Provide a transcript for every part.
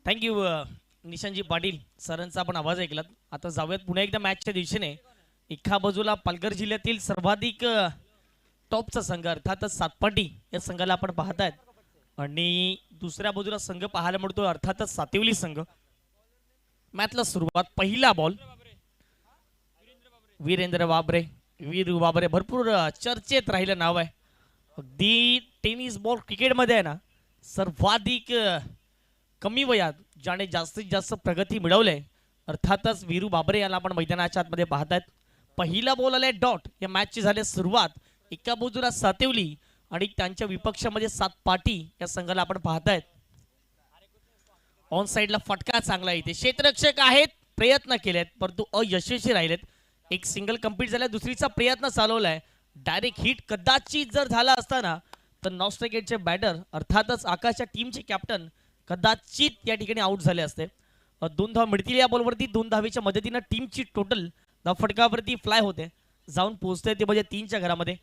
Thank you निशांतजी Patil सरांचा आपण आवाज ऐकलात. आता जाऊयात पुन्हा एकदा मॅचच्या दिशेने. एका बाजूला पालघर जिल्ह्यातील सर्वाधिक टॉपचा संघ अर्थातच सातपाटी या संघाला आपण पाहतायत आणि दुसऱ्या बाजूला संघ पाहायला मिळतो अर्थातच सातिवली संघ. मॅचला सुरुवात पहिला बॉल वीरेंद्र बाबरे. वीरू बाबरे भरपूर चर्चेत राहिलं नाव आहे. अगदी टेनिस बॉल क्रिकेटमध्ये आहे ना सर्वाधिक कमी वयात ज्याने जास्तीत जास्त प्रगती मिळवले अर्थातच वीरू बाबरे याला आपण मैदानाच्या आतमध्ये पाहतायत. पहिला बॉल आलाय डॉट. या मॅचची झाली सुरुवात. एका बाजूला सातिवली आणि त्यांच्या विपक्षामध्ये सातपाटी या संघाला आपण पाहतायत. ऑन साइडला फटका चांगला इथे क्षेत्ररक्षक आहेत प्रयत्न केलेत परंतु अयशस्वी राहिलेत. एक सिंगल कंप्लीट झालाय दुसरीचा प्रयत्न चालवलाय. डायरेक्ट हिट कदाचित जर झाला असताना तर नॉस्ट्रेगेटचे बॅटर अर्थातच आकाशच्या टीमचे कॅप्टन कदाचित या ठिकाणी आउट झाले असते. 2 धावा मिळतील या बॉलवरती. 2 धावेच्या मदतीने टीमची टोटल धाव फटकावरती फ्लाय होते जाऊन पोहोचते ते म्हणजे 3च्या घरामध्ये.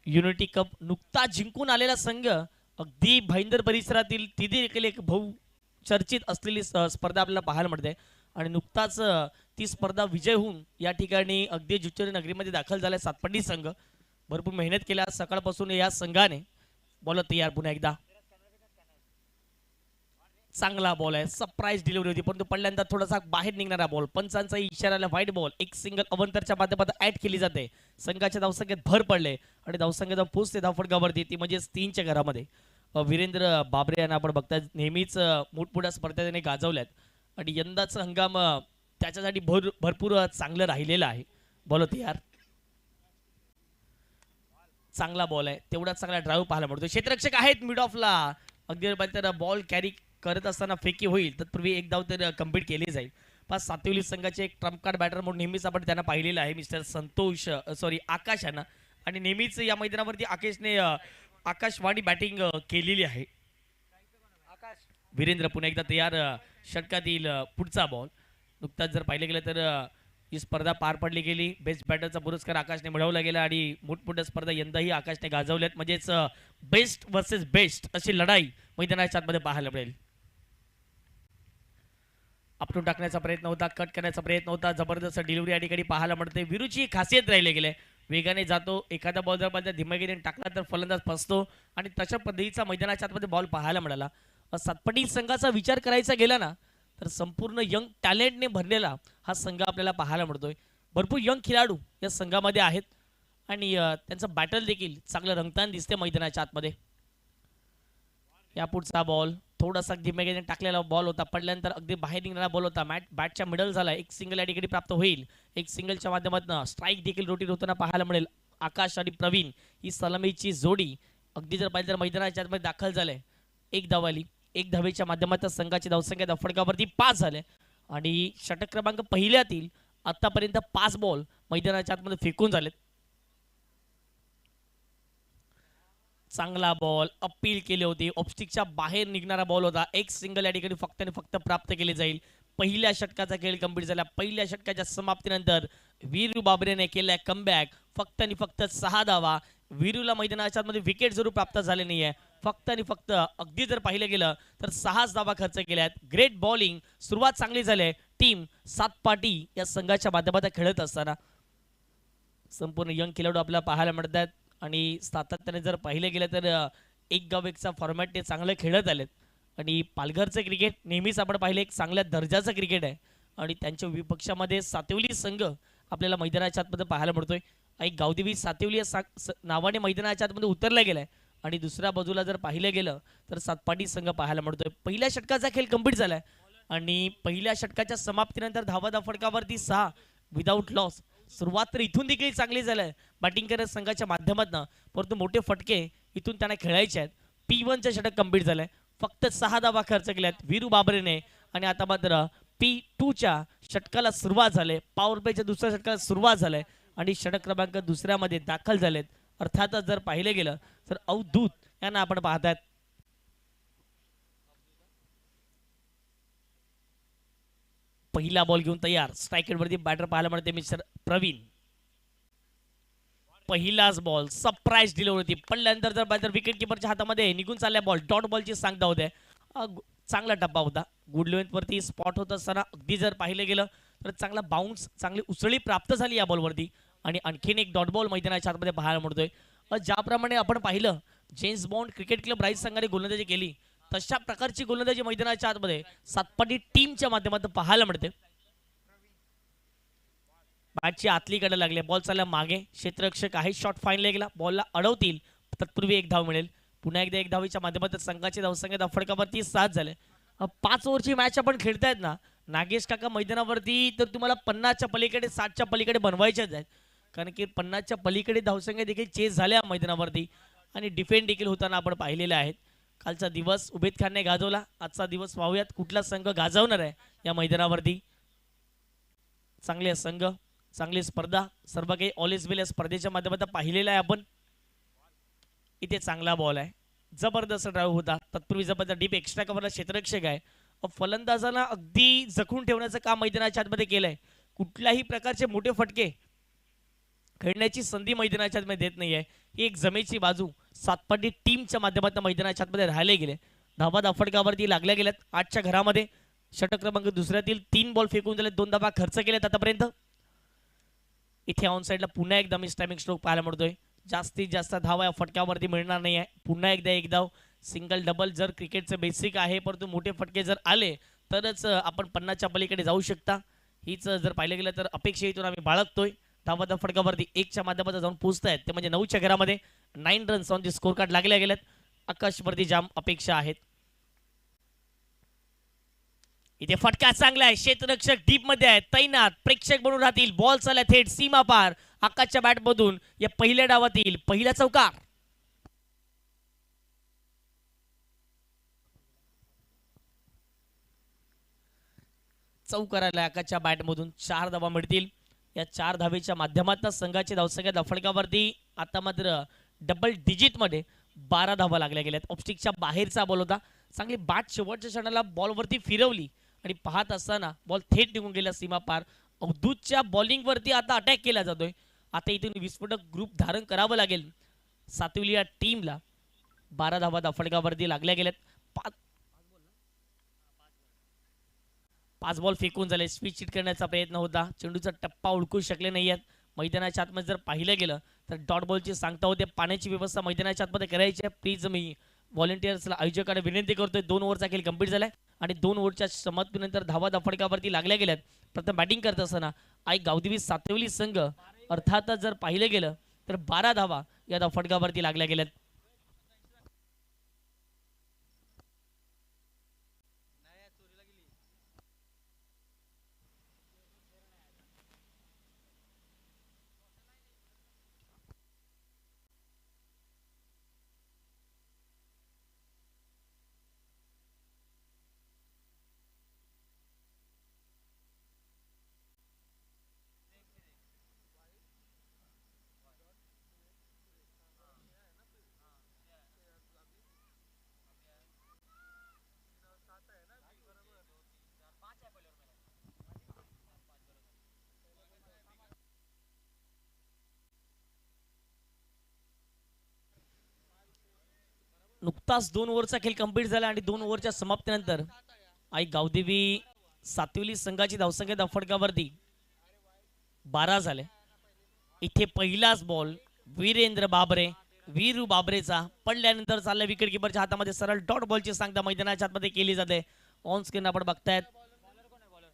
युनिटी कप नुकता जिंकून आलेला संघ अगदी भाईंदर परिसरातील ती देखील एक बहु चर्चित असलेली स्पर्धा आपल्याला पाहायला मिळते आणि नुकताच ती स्पर्धा विजय होऊन या ठिकाणी अगदी जुच्चरी नगरीमध्ये दाखल झालाय सातपाटी संघ. भरपूर मेहनत केल्या सकाळपासून या संघाने. बॉल तयार पुन्हा एकदा. चांगला बॉल आहे. सरप्राईज डिलिव्हरी होती परंतु पडल्यानंतर थोडासा बाहेर निघणारा बॉल. पंचांचा इशाराला व्हाईट बॉल. एक सिंगल अवंतरच्या माध्यमातून ऍड केली जाते. संघाच्या धावसंख्येत भर पडले आणि धावसंख्येत पोहोचते धावफटकावरती ती म्हणजे 3च्या घरामध्ये. वीरेंद्र बाबरे यांना आपण बघता नेहमीच मोठमोठ्या स्पर्धा त्याने गाजवल्यात आणि यंदाचा हंगाम त्याच्यासाठी भरपूर चांगलं राहिलेलं आहे. बॉल तयार. चांगला बॉल आहे. तेवढा चांगला ड्राईव्ह पाहायला मिळतो. क्षेत्ररक्षक आहेत मिड ऑफला. अगदी तर बॉल कॅरी करत असताना फेकी होईल तत्पूर्वी एक धाव तर कंप्लीट केली जाईल. पाच सातिवली संघाचे एक ट्रम्प कार्ड बॅटर म्हणून नेहमीच आपण त्यांना पाहिलेलं आहे मिस्टर संतोष आकाश यांना आणि नेहमीच या मैदानावरती आकाशवाणी बॅटिंग केलेली आहे. वीरेंद्र पुन्हा एकदा तयार. षटकातील पुढचा बॉल. नुकताच जर पाहिलं गेलं तर ही स्पर्धा पार पडली गेली. बेस्ट बॅटरचा पुरस्कार आकाशने मिळवला गेला आणि मोठमोठ्या स्पर्धा यंदाही आकाशने गाजवल्यात. म्हणजेच बेस्ट वर्सेस बेस्ट अशी लढाई मैदानाच्या आतमध्ये पाहायला मिळेल. आपटून टाकण्याचा प्रयत्न होता. कट करण्याचा प्रयत्न होता. जबरदस्त डिलिव्हरी या ठिकाणी पाहायला मिळते. विरूची खासियत राहिली गेले. वेगाने जातो. एखादा बॉल जर धीम्यागतीने टाकला तर फलंदाज फसतो आणि तशा पद्धतीचा मैदानाच्या आतमध्ये बॉल पाहायला मिळाला. सातपाटी संघाचा विचार करायचा गेला ना तर संपूर्ण यंग टॅलेंटने भरलेला हा संघ आपल्याला पाहायला मिळतोय. भरपूर यंग खेळाडू या संघामध्ये आहेत आणि त्यांचं बॅटल देखील चांगलं रंगताना दिसते मैदानाच्या आतमध्ये. या पुढचा बॉल थोडासा धीम्यागतीने टाकलेला बॉल होता. पडल्यानंतर अगदी बाहेर निघणारा बॉल होता. बॅटच्या मिडल झाला. एक सिंगल या ठिकाणी प्राप्त होईल. एक सिंगलच्या माध्यमातून स्ट्राईक देखील रोटेट होताना पाहायला मिळेल. आकाश आणि प्रवीण ही सलामीची जोडी अगदी जर पाहिजे तर मैदानाच्या आतमध्ये दाखल झाले. एक धावाली. एक धावेच्या माध्यमातून संघाची धावसंख्या फटकावरती 5 झाले आणि षटक क्रमांक पहिल्यातील आतापर्यंत 5 बॉल मैदानाच्या आतमध्ये फेकून झालेत. चांगला बॉल अपील केले होते. ऑफस्टिकच्या बाहेर निघणारा बॉल होता. एक सिंगल या ठिकाणी फक्त आणि फक्त प्राप्त केले जाईल. पहिल्या षटकाचा खेळ कंप्लीट झाला. पहिल्या षटकाच्या समाप्तीनंतर वीरू बाबरेने केलाय कमबॅक. फक्त आणि फक्त 6 धावा. वीरूला मैदानाच्या आतमध्ये विकेट जरूर प्राप्त झाले नाहीये. फक्त आणि फक्त अगदी जर पाहिलं गेलं तर 6 धावा खर्च केल्यात. Great bowling. सुरुवात चांगली झाली. टीम सातपाटी या संघाच्या माध्यमातून खेळत असताना संपूर्ण यंग खेळाडू आपल्याला पाहायला मिळतात आणि सातत्याने जर पाहिलं गेलं तर एक गाव एकचा फॉर्मॅट ते चांगलं खेळत आलेत आणि पालघरचं क्रिकेट नेहमीच आपण पाहिलं एक चांगल्या दर्जाचं क्रिकेट आहे आणि त्यांच्या विपक्षामध्ये सातिवली संघ आपल्याला मैदानाच्या आतमध्ये पाहायला मिळतोय. एक गावदेवी सातिवली या नावाने मैदानाच्या आतमध्ये उतरला गेलाय आणि दुसऱ्या बाजूला जर पाहिलं गेलं तर सातपाटी संघ पाहायला मिळतोय. पहिल्या षटकाचा खेळ कंप्लीट झालाय आणि पहिल्या षटकाच्या समाप्तीनंतर धावा फटकावरती 6 विदाऊट लॉस. सुरुवात तर इथून देखील चांगली झाली बॅटिंग करत संघाच्या माध्यमातून परंतु मोठे फटके इथून त्यांना खेळायचे आहेत. P1चं षटक कंप्लीट झालंय. फक्त 6 धावा खर्च केल्यात वीरू बाबरेने आणि आता मात्र P2च्या षटकाला सुरुवात झाली. पॉवर प्लेच्या दुसऱ्या षटकाला सुरुवात झाली आणि षटक क्रमांक दुसऱ्यामध्ये दाखल झालेत. अर्थातच जर पाहिलं गेलं तर अवधूत यांना आपण पाहतात. पहिला बॉल घेऊन तयार. स्ट्राईकवरती बॅटर पाहायला मिळते मिस्टर प्रवीण. पहिलाच बॉल सरप्राईज डिलिव्हरी होती. पडल्यानंतर जर विकेट किपरच्या हातामध्ये निघून चालल्या बॉल. डॉट बॉलची सांगता होते. चांगला टप्पा होता. गुड लेवल वरती स्पॉट होत असताना अगदी जर पाहिलं गेलं तर चांगला बाउन्स चांगली उसळी प्राप्त झाली या बॉलवरती आणि आणखीन एक डॉट बॉल मैदानाच्या आतमध्ये पाहायला मिळतोय. ज्याप्रमाणे आपण पाहिलं James Bond cricket club rice संघाने गोलंदाजी केली तशा प्रकारची गोलंदाजी मैदानाच्या आतमध्ये सातपाटी टीमच्या माध्यमातून पाहायला मिळते. बॅटची आतली कडे लागले, बॉल चालला मागे, क्षेत्ररक्षक आहे, शॉट फाईनला गेला, बॉलला अडवतील, तत्पूर्वी एक धाव मिळेल. पुन्हा एकदा एक धावीच्या माध्यमातून संघाची धावसंख्या फडकावरती 7 झाले. 5 ओव्हरची मॅच आपण खेळतायत ना नागेश काका मैदानावरती, तर तुम्हाला 50च्या पलीकडे 60च्या पलीकडे बनवायच्याच आहेत, कारण की 50च्या पलीकडे धावसंख्या देखील चेस झाल्या मैदानावरती आणि डिफेंड देखील होताना आपण पाहिलेले आहेत. कालचा दिवस उबेद खानने गाजवला, आजचा दिवस पाहूयात कुठला संघ गाजवणार आहे या मैदानावरती. चांगले संघ, चांगली स्पर्धा, सर्व काही ऑल इज वेल या स्पर्धेच्या माध्यमातून पाहिलेलं आहे आपण. इथे चांगला बॉल आहे, जबरदस्त ड्राईव्ह होता, तत्पूर्वी जबरदस्त डीप एक्स्ट्रा कव्हरला क्षेत्ररक्षक आहे. फलंदाजांना अगदी जखून ठेवण्याचं काम मैदानाच्या आतमध्ये केलंय. कुठल्याही प्रकारचे मोठे फटके खेळण्याची संधी मैदानाच्या आतमध्ये देत नाहीये. एक जमेची बाजू सातपाटी टीमच्या माध्यमातून मैदानाच्या आतमध्ये राहिले गेले. धावा फटकावरती लागल्या गेल्यात. 8च्या घरामध्ये षटक क्रमांक दुसऱ्यातील 3 बॉल फेकून झाले, 2 धावा खर्च केल्यात आतापर्यंत. इथे ऑन साईडला पुन्हा एकदा मिस टायमिंग स्ट्रोक पाहायला मिळतोय. जास्तीत जास्त धावा या फटक्यावरती मिळणार नाही आहे. पुन्हा एकदा एक धाव, सिंगल डबल जर क्रिकेटचं बेसिक आहे, परंतु मोठे फटके जर आले तरच आपण 50च्या पलीकडे जाऊ शकता. हीच जर पाहिलं गेलं तर अपेक्षा इथून आम्ही बाळगतोय. धावा फटकावरती 1च्या माध्यमातून जाऊन पोहोचतायत, ते म्हणजे 9च्या घरामध्ये 9 runs on the score card लागल्या गेल्यात. आकाशवरती जाम अपेक्षा आहेत. इथे फटका चांगला आहे, क्षेत्ररक्षक डीप मध्ये आहे, तैनात, प्रेक्षक बनून राहतील. बॉल चालला थेट सीमा पार. आकाशच्या बॅट मधून या पहिल्या डावातील पहिला चौकार. चौकाराला आकाशच्या बॅट मधून 4 धावा मिळतील. या 4 धावेच्या माध्यमातून संघाची धावसंख्या फटकावरती आता मात्र डबल डिजिट मध्ये 12 धावा लागल्या गेल्यात. ऑफस्टिकच्या बाहेरचा बॉल होता, चांगली बॅट शेवटच्या क्षणाला बॉलवरती फिरवली आणि पाहत असताना बॉल थेट निघून गेला सीमा पार. अवधूतच्या बॉलिंग वरती आता अटॅक केला जातोय. आता इथून विस्फोटक ग्रुप धारण करावं लागेल सातवली या टीमला. 12 धावा फटकावरती लागल्या गेल्यात. 5 बॉल फेकून झाले. स्पीड चिट करण्याचा प्रयत्न होता, चेंडूचा टप्पा ओळखू शकले नाही आहेत. मैदानाच्या आतमध्ये जर पाहिलं गेलं तर डॉट बॉलची सांगता होते. पाण्याची व्यवस्था मैदानाच्या आतमध्ये करायची आहे. प्लीज मी व्हॉलेंटियर्सला आयोजकांना विनंती करतोय. 2 ओव्हरचा खेळ कंप्लीट झालाय आणि 2 ओव्हरच्या समाप्तीनंतर धावा फटकावरती लागल्या गेल्यात. प्रथम बॅटिंग करत असताना आई गावदेवी सातवली संघ अर्थातच जर पाहिलं गेलं तर 12 धावा या फटकावरती लागल्या गेल्यात. नुकताच 2 ओव्हरचा खेळ कंप्लीट झाला आणि 2 ओव्हरच्या समाप्तीनंतर आई गावदेवी सातवली संघाची धावसंख्या फटकावरती 12 झाले. इथे पहिलाच बॉल वीरेंद्र बाबरे, वीरू बाबरेचा पडल्यानंतर चालल्या विकेट किपरच्या हातामध्ये सरळ डॉट बॉलची सांगता मैदानाच्या आतमध्ये केली जाते. ऑन स्क्रीन आपण बघतायत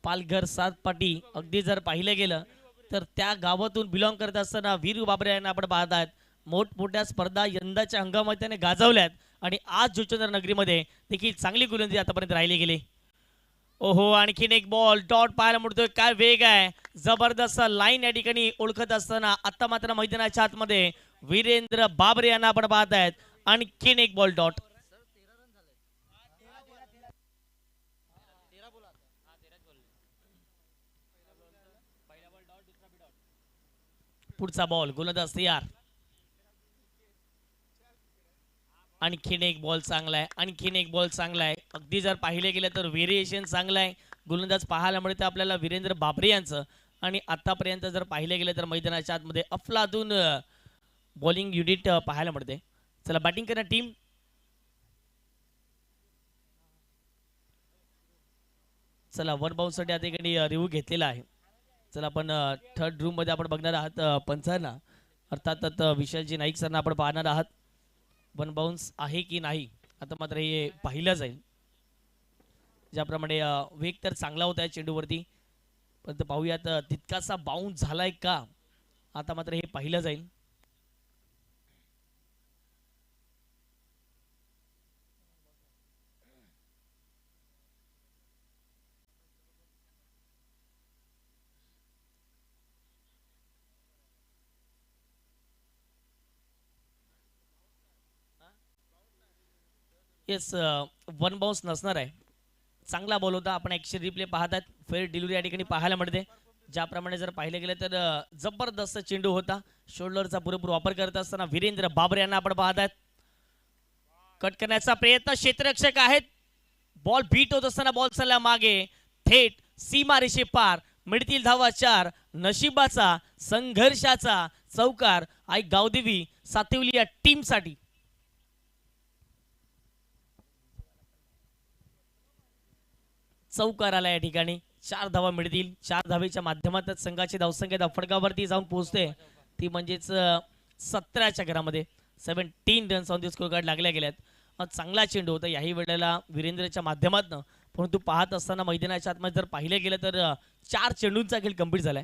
पालघर सातपाटी. अगदी जर पाहिलं गेलं तर त्या गावातून बिलॉंग करत असताना वीरू बाबरे यांना आपण पाहतायत. मोठमोठ्या स्पर्धा यंदाच्या हंगामात त्याने गाजवल्यात आणि आज जोचंद्र नगरीमध्ये देखील चांगली गोलंदाजी आतापर्यंत राहिली गेली. ओहो, आणखीन एक बॉल डॉट पाहायला मिळतोय. काय वेग आहे, जबरदस्त लाईन या ठिकाणी ओळखत असताना आता मात्र मैदानाच्या आतमध्ये वीरेंद्र बाबरे यांना आपण पाहतायत. आणखीन एक बॉल डॉट. पुढचा बॉल गोलंदाज तयार. आणखीन एक बॉल चांगला आहे, आणखीन एक बॉल चांगला आहे. अगदी जर पाहिले गेलं तर व्हेरिएशन चांगलं आहे. गोलंदाज पाहायला मिळतं आपल्याला वीरेंद्र बाबरे यांचं. आणि आतापर्यंत जर पाहिले गेलं तर मैदानाच्या आतमध्ये अफलातून बॉलिंग युनिट पाहायला मिळते. चला बॅटिंग करा टीम. चला वन बाउन्स साठी आता ठिकाणी रिव्ह्यू घेतलेला आहे. चला आपण थर्ड रूम मध्ये आपण बघणार आहात पंचांना अर्थात विशालजी नाईक सरना आपण पाहणार आहात. वन बाउन्स आहे की नाही आता मात्र हे पाहिलं जाईल. ज्याप्रमाणे वेग तर चांगला होता या चेंडूवरती, पण पाहूयात तितकासा बाउन्स झालाय का आता मात्र हे पाहिलं जाईल. येस, वन बाउन्स नसणार आहे. चांगला बॉल होता. आपण ॲक्शन रिप्ले पाहतात. फेअर डिलिव्हरी या ठिकाणी पाहायला मिळते. ज्याप्रमाणे जर पाहिलं गेलं तर जबरदस्त चेंडू होता. शोल्डरचा पुरेपूर वापर करत असताना वीरेंद्र बाबरे यांना आपण पाहतात. कट करण्याचा प्रयत्न, क्षेत्ररक्षक आहेत. बॉल बीट होत असताना बॉल चालला मागे, थेट सीमारेषे पार. मिळतील धावा 4. नशिबाचा संघर्षाचा चौकार आई गावदेवी सातिवली या टीम साठी. चौकार आला या ठिकाणी. 4 धावा मिळतील. 4 धावेच्या माध्यमातून संघाची धावसंख्या फडकावरती जाऊन पोहोचते, ती म्हणजेच 17च्या घरामध्ये 17 runs on the score card लागल्या गेल्यात. चांगला चेंडू होता याही वेळेला वीरेंद्रच्या माध्यमातून, परंतु पाहत असताना मैदानाच्या आतमध्ये जर पाहिलं गेलं तर 4 चेंडूंचा खेळ कंप्लीट झालाय.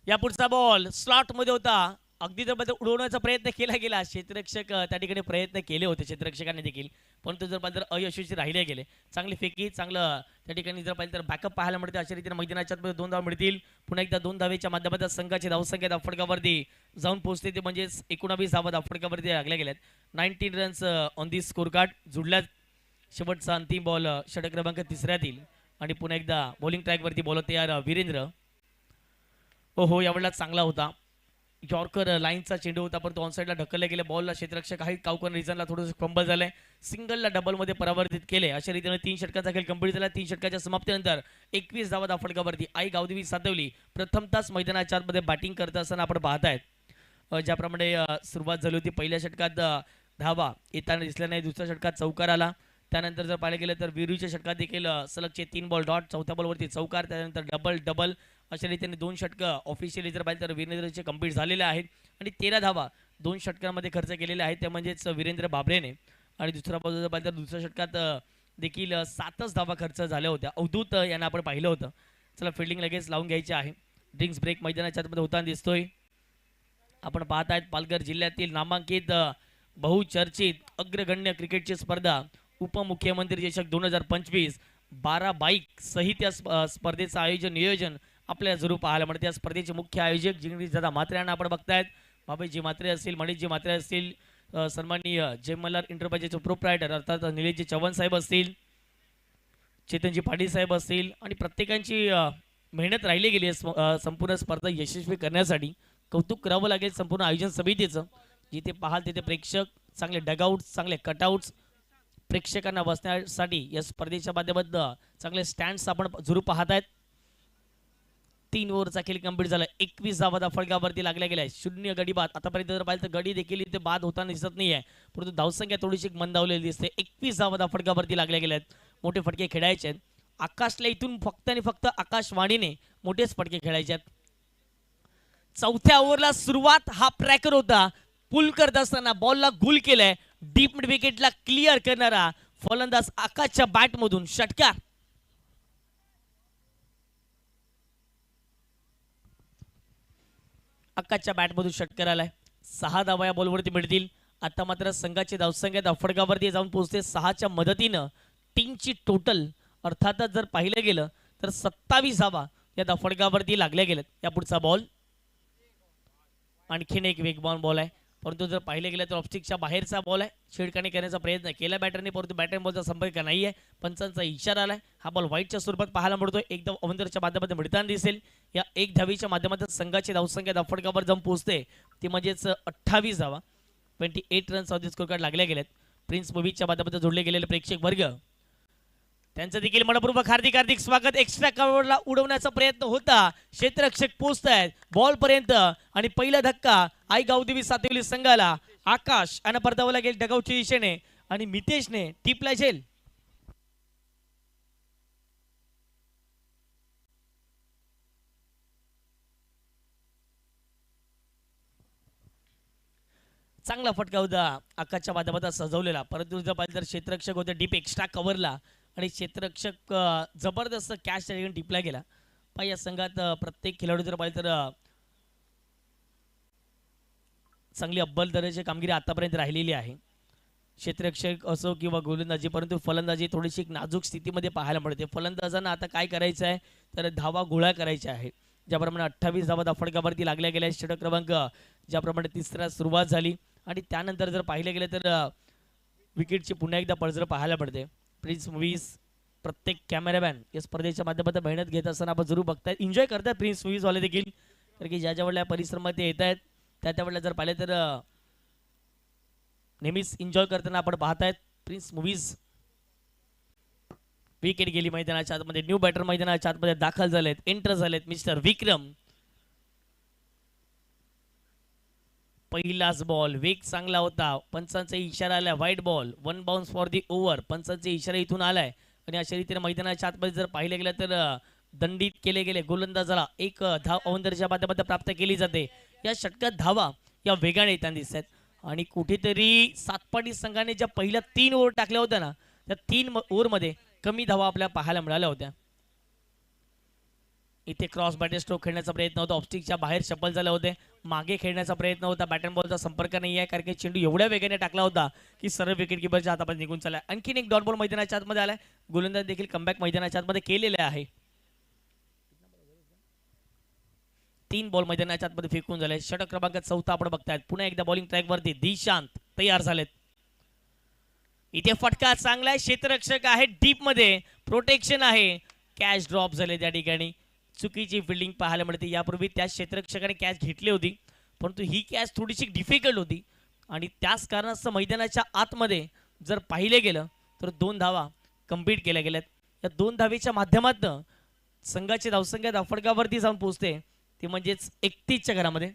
या पुढचा बॉल स्लॉट मध्ये होता. अगदी जर उडवण्याचा प्रयत्न केला गेला, क्षेत्ररक्षक त्या ठिकाणी प्रयत्न केले होते क्षेत्ररक्षकांनी देखील, परंतु जर पाहिलं तर अयशस्वी राहिले गेले. चांगली फेकी, चांगलं त्या ठिकाणी जर पाहिलं तर बॅकअप पाहायला मिळते. अशा रीतीने मैदानाच्या आतमध्ये 2 धावा मिळतील. पुन्हा एकदा 2 धावेच्या माध्यमातून संघाची धावसंख्या फडकावरती जाऊन पोहोचते, ते म्हणजेच 19 धावा फडकावरती लागल्या गेल्यात. 19 runs on the score card जुडल्यात. शेवटचा अंतिम बॉल षटक क्रमांक 3 आणि पुन्हा एकदा बॉलिंग ट्रॅकवरती बॉल तयार वीरेंद्र. हो, यावेळेला चांगला होता. यॉर्कर लाईनचा चेंडू होता, पण तो ऑन साईडला ढकलला गेला. बॉलला क्षेत्ररक्षक आहेत काउकन रिझनला थोडंसं फंबल झालंय. सिंगलला डबलमध्ये परावर्तित केले. अशा रीतीने 3 षटकांचा खेळ कंप्लीट झाला. 3 षटकाच्या समाप्तीनंतर 21 धावा फडकावरती आई गावदेवी सातवली प्रथमताच मैदानाच्या आतमध्ये बॅटिंग करत असताना आपण पाहतायत. ज्याप्रमाणे सुरुवात झाली होती पहिल्या षटकात धावा येताना दिसल्या नाही, दुसऱ्या षटकात चौकार आला. त्यानंतर जर पाहिलं गेलं तर वीरूच्या षटकात देखील सलगचे 3 बॉल डॉट, चौथ्या बॉलवरती चौकार, त्यानंतर डबल डबल. अशा रीतीने 2 षटकं ऑफिशियली जर पाहिलं तर वीरेंद्रचे कंप्लीट झालेले आहेत आणि 13 धावा 2 षटकांमध्ये खर्च केलेले आहेत, ते म्हणजेच वीरेंद्र बाबरेने. आणि दुसरा बाजू जर पाहिलं तर दुसऱ्या षटकात देखील 7च धावा खर्च झाल्या होत्या. अवधूत यांना आपण पाहिलं होतं. चला फिल्डिंग लगेच लावून घ्यायची आहे. ड्रिंक्स ब्रेक मैदानाच्या आतमध्ये होताना दिसतोय. आपण पाहतायत पालघर जिल्ह्यातील नामांकित बहुचर्चित अग्रगण्य क्रिकेटची स्पर्धा उपमुख्यमंत्री चषक 2025 12 बाईक सहित या स्पर्धेचं आयोजन नियोजन आपल्याला जरूर पाहायला मिळते. या स्पर्धेचे मुख्य आयोजक जिंगणीश दादा म्हात्रे यांना आपण बघतायत. बाबाजी म्हात्रे असतील, मणिशजी म्हात्रे असतील, सन्माननीय जय मल्हार एंटरप्राइजेसचे प्रोप्रायटर अर्थात निलेशजी चव्हाण साहेब असतील, चेतनजी पाटील साहेब असतील, आणि प्रत्येकांची मेहनत राहिली गेली संपूर्ण स्पर्धा यशस्वी करण्यासाठी. कौतुक करावं लागेल संपूर्ण आयोजन समितीचं. जिथे पाहाल तिथे प्रेक्षक, चांगले डगआउट्स, चांगले कटआउट्स, प्रेक्षकांना बसण्यासाठी या स्पर्धेच्या माध्यमातून चांगले स्टँड्स आपण जरूर पाहतायत. 3 ओव्हरचा खेळ कंप्लीट झाला. 21 धावा फडकावरती लागल्या गेल्या. 0 गडी बाद. आतापर्यंत जर पाहिलं तर गडी देखील इथे बाद होताना दिसत नाहीये, परंतु धावसंख्या थोडीशी मंदावलेली दिसते. 21 धावा फडकावरती लागल्या गेल्यात. मोठे फटके खेळायचे आहेत. आकाशला इथून फक्त आणि फक्त आकाशवाणीने मोठेच फटके खेळायचे आहेत. चौथ्या ओव्हरला सुरुवात हा ट्रॅकर होता. पुल करत असताना बॉलला गुल केलाय. डीप मिड विकेटला क्लिअर करणारा फलंदाज आकाशच्या बॅटमधून षटकार. आकाशच्या बॅटमधून षटकार आलाय. 6 धावा या बॉलवरती मिळतील. आता मात्र संघाची धावसंख्या फडकावरती जाऊन पोहोचते. 6च्या मदतीनं टीमची टोटल अर्थातच जर पाहिलं गेलं तर 27 धावा या फडकावरती लागल्या गेल्यात. या पुढचा बॉल आणखीन एक वेगवान बॉल आहे, परंतु जर पाहिलं गेलं तर ऑफस्टिकच्या बाहेरचा बॉल आहे. छेडखानी करण्याचा प्रयत्न केला बॅटरने, परंतु बॅटर बॉलचा संपर्क नाही आहे. पंचांचा इशारा आलाय. हा बॉल व्हाईटच्या स्वरूपात पाहायला मिळतोय. एकदम अवंतरच्या माध्यमातून मिळताना दिसेल. या 1 धावीच्या माध्यमातून संघाची धावसंख्या फडकावर जाऊन पोहोचते, ती म्हणजेच 28 धावा. 28 runs on the score card लागल्या गेल्यात. प्रिन्स मूव्हीच्या माध्यमातून जोडले गेलेले प्रेक्षक वर्ग त्यांचं देखील मनपूर्वक हार्दिक हार्दिक स्वागत. एक्स्ट्रा कव्हरला उडवण्याचा प्रयत्न होता. क्षेत्ररक्षक पोहोचतायत बॉल पर्यंत आणि पहिला धक्का आई गावदेवी सातवली संघाला. आकाश आणि परतावला गेल डगआउटच्या दिशेने आणि मितेशने टिपला झेल. चांगला फटका होता आकाशच्या माध्यमात सजवलेला, परंतु जर पाहिलं तर क्षेत्ररक्षक होते डीप एक्स्ट्रा कव्हरला आणि क्षेत्ररक्षक जबरदस्त कॅच त्या ठिकाणी टिपला गेला. पण या संघात प्रत्येक खेळाडू जर पाहिलं तर चांगली अव्वल दर्जाची कामगिरी आतापर्यंत राहिलेली आहे. क्षेत्ररक्षक असो किंवा गोलंदाजी, परंतु फलंदाजी थोडीशी एक नाजूक स्थितीमध्ये पाहायला मिळते. फलंदाजांना आता काय करायचं आहे तर धावा गोळा करायच्या आहे. ज्याप्रमाणे 28 धावा धाफडकावरती लागल्या गेल्या, षटक क्रमांक ज्याप्रमाणे तिसरा सुरुवात झाली आणि त्यानंतर जर पाहिलं गेलं तर विकेटची पुन्हा एकदा पडझड पाहायला पडते. प्रिन्स मूव्हीज प्रत्येक कॅमेरामॅन या स्पर्धेच्या माध्यमातून मेहनत घेत असताना आपण जरूर बघतायत, एन्जॉय करतायत प्रिन्स मूव्हीज वाले देखील, कारण की ज्या ज्या वेळेला परिश्रमात येत आहेत त्या वेळेला जर पाहिलं तर नेहमीच एन्जॉय करताना आपण पाहतायत. प्रिन्स मूव्हीज विकेट गेली मैदानाच्या आतमध्ये. न्यू बॅटर मैदानाच्या आतमध्ये दाखल झालेत, एंटर झालेत मिस्टर विक्रम. पहिलाच बॉल वेग चांगला होता, पंचांचा इशारा आलाय, wide ball, 1 bounce for the over. पंचांचा इशारा इथून आलाय आणि अशा रीतीने मैदानाच्या आतमध्ये जर पाहिलं गेलं तर दंडित केले गेले. गोलंदाजाला एक धाव अवंदरच्या माध्यमातून प्राप्त केली जाते. या षटकात धावा या वेगाने येताना दिसत आहेत आणि कुठेतरी सातपाटी संघाने ज्या पहिल्या 3 ओव्हर टाकल्या होत्या ना, त्या 3 ओव्हरमध्ये कमी धावा आपल्याला पाहायला मिळाल्या होत्या. इथे क्रॉस बॅटर स्ट्रोक खेळण्याचा प्रयत्न होता, ऑफस्टिकच्या बाहेर शफल झाले होते, मागे खेळण्याचा प्रयत्न होता, बॅट अँड बॉलचा संपर्क नाही आहे कारण की चेंडू एवढ्या वेगाने टाकला होता की सरळ विकेट किपरच्या हातामध्ये निघून चालला. आणखीन एक डॉट बॉल मैदानाच्या आतमध्ये आलाय. गोलंदाज देखील कमबॅक मैदानाच्या आतमध्ये केलेले आहे. 3 बॉल मैदानाच्या आतमध्ये फेकून झाले. षटक क्रमांक 4 आपण बघतायत. पुन्हा एकदा बॉलिंग ट्रॅक वरती दिशांत तयार झालेत. इथे फटका चांगला आहे, क्षेत्ररक्षक आहे डीप मध्ये, प्रोटेक्शन आहे, कॅच ड्रॉप झाले त्या ठिकाणी. चुकीची फिल्डिंग पाहायला मिळते. यापूर्वी त्या क्षेत्ररक्षकाने कॅच घेतली होती, परंतु ही कॅच थोडीशी डिफिकल्ट होती आणि त्याच कारणास्तव मैदानाच्या आतमध्ये जर पाहिले गेलं तर 2 धावा कंप्लीट केल्या गेल्यात. या 2 धावेच्या माध्यमातून संघाची धावसंख्या धाफडकावरती जाऊन पोहोचते, ती म्हणजेच 31च्या घरामध्ये.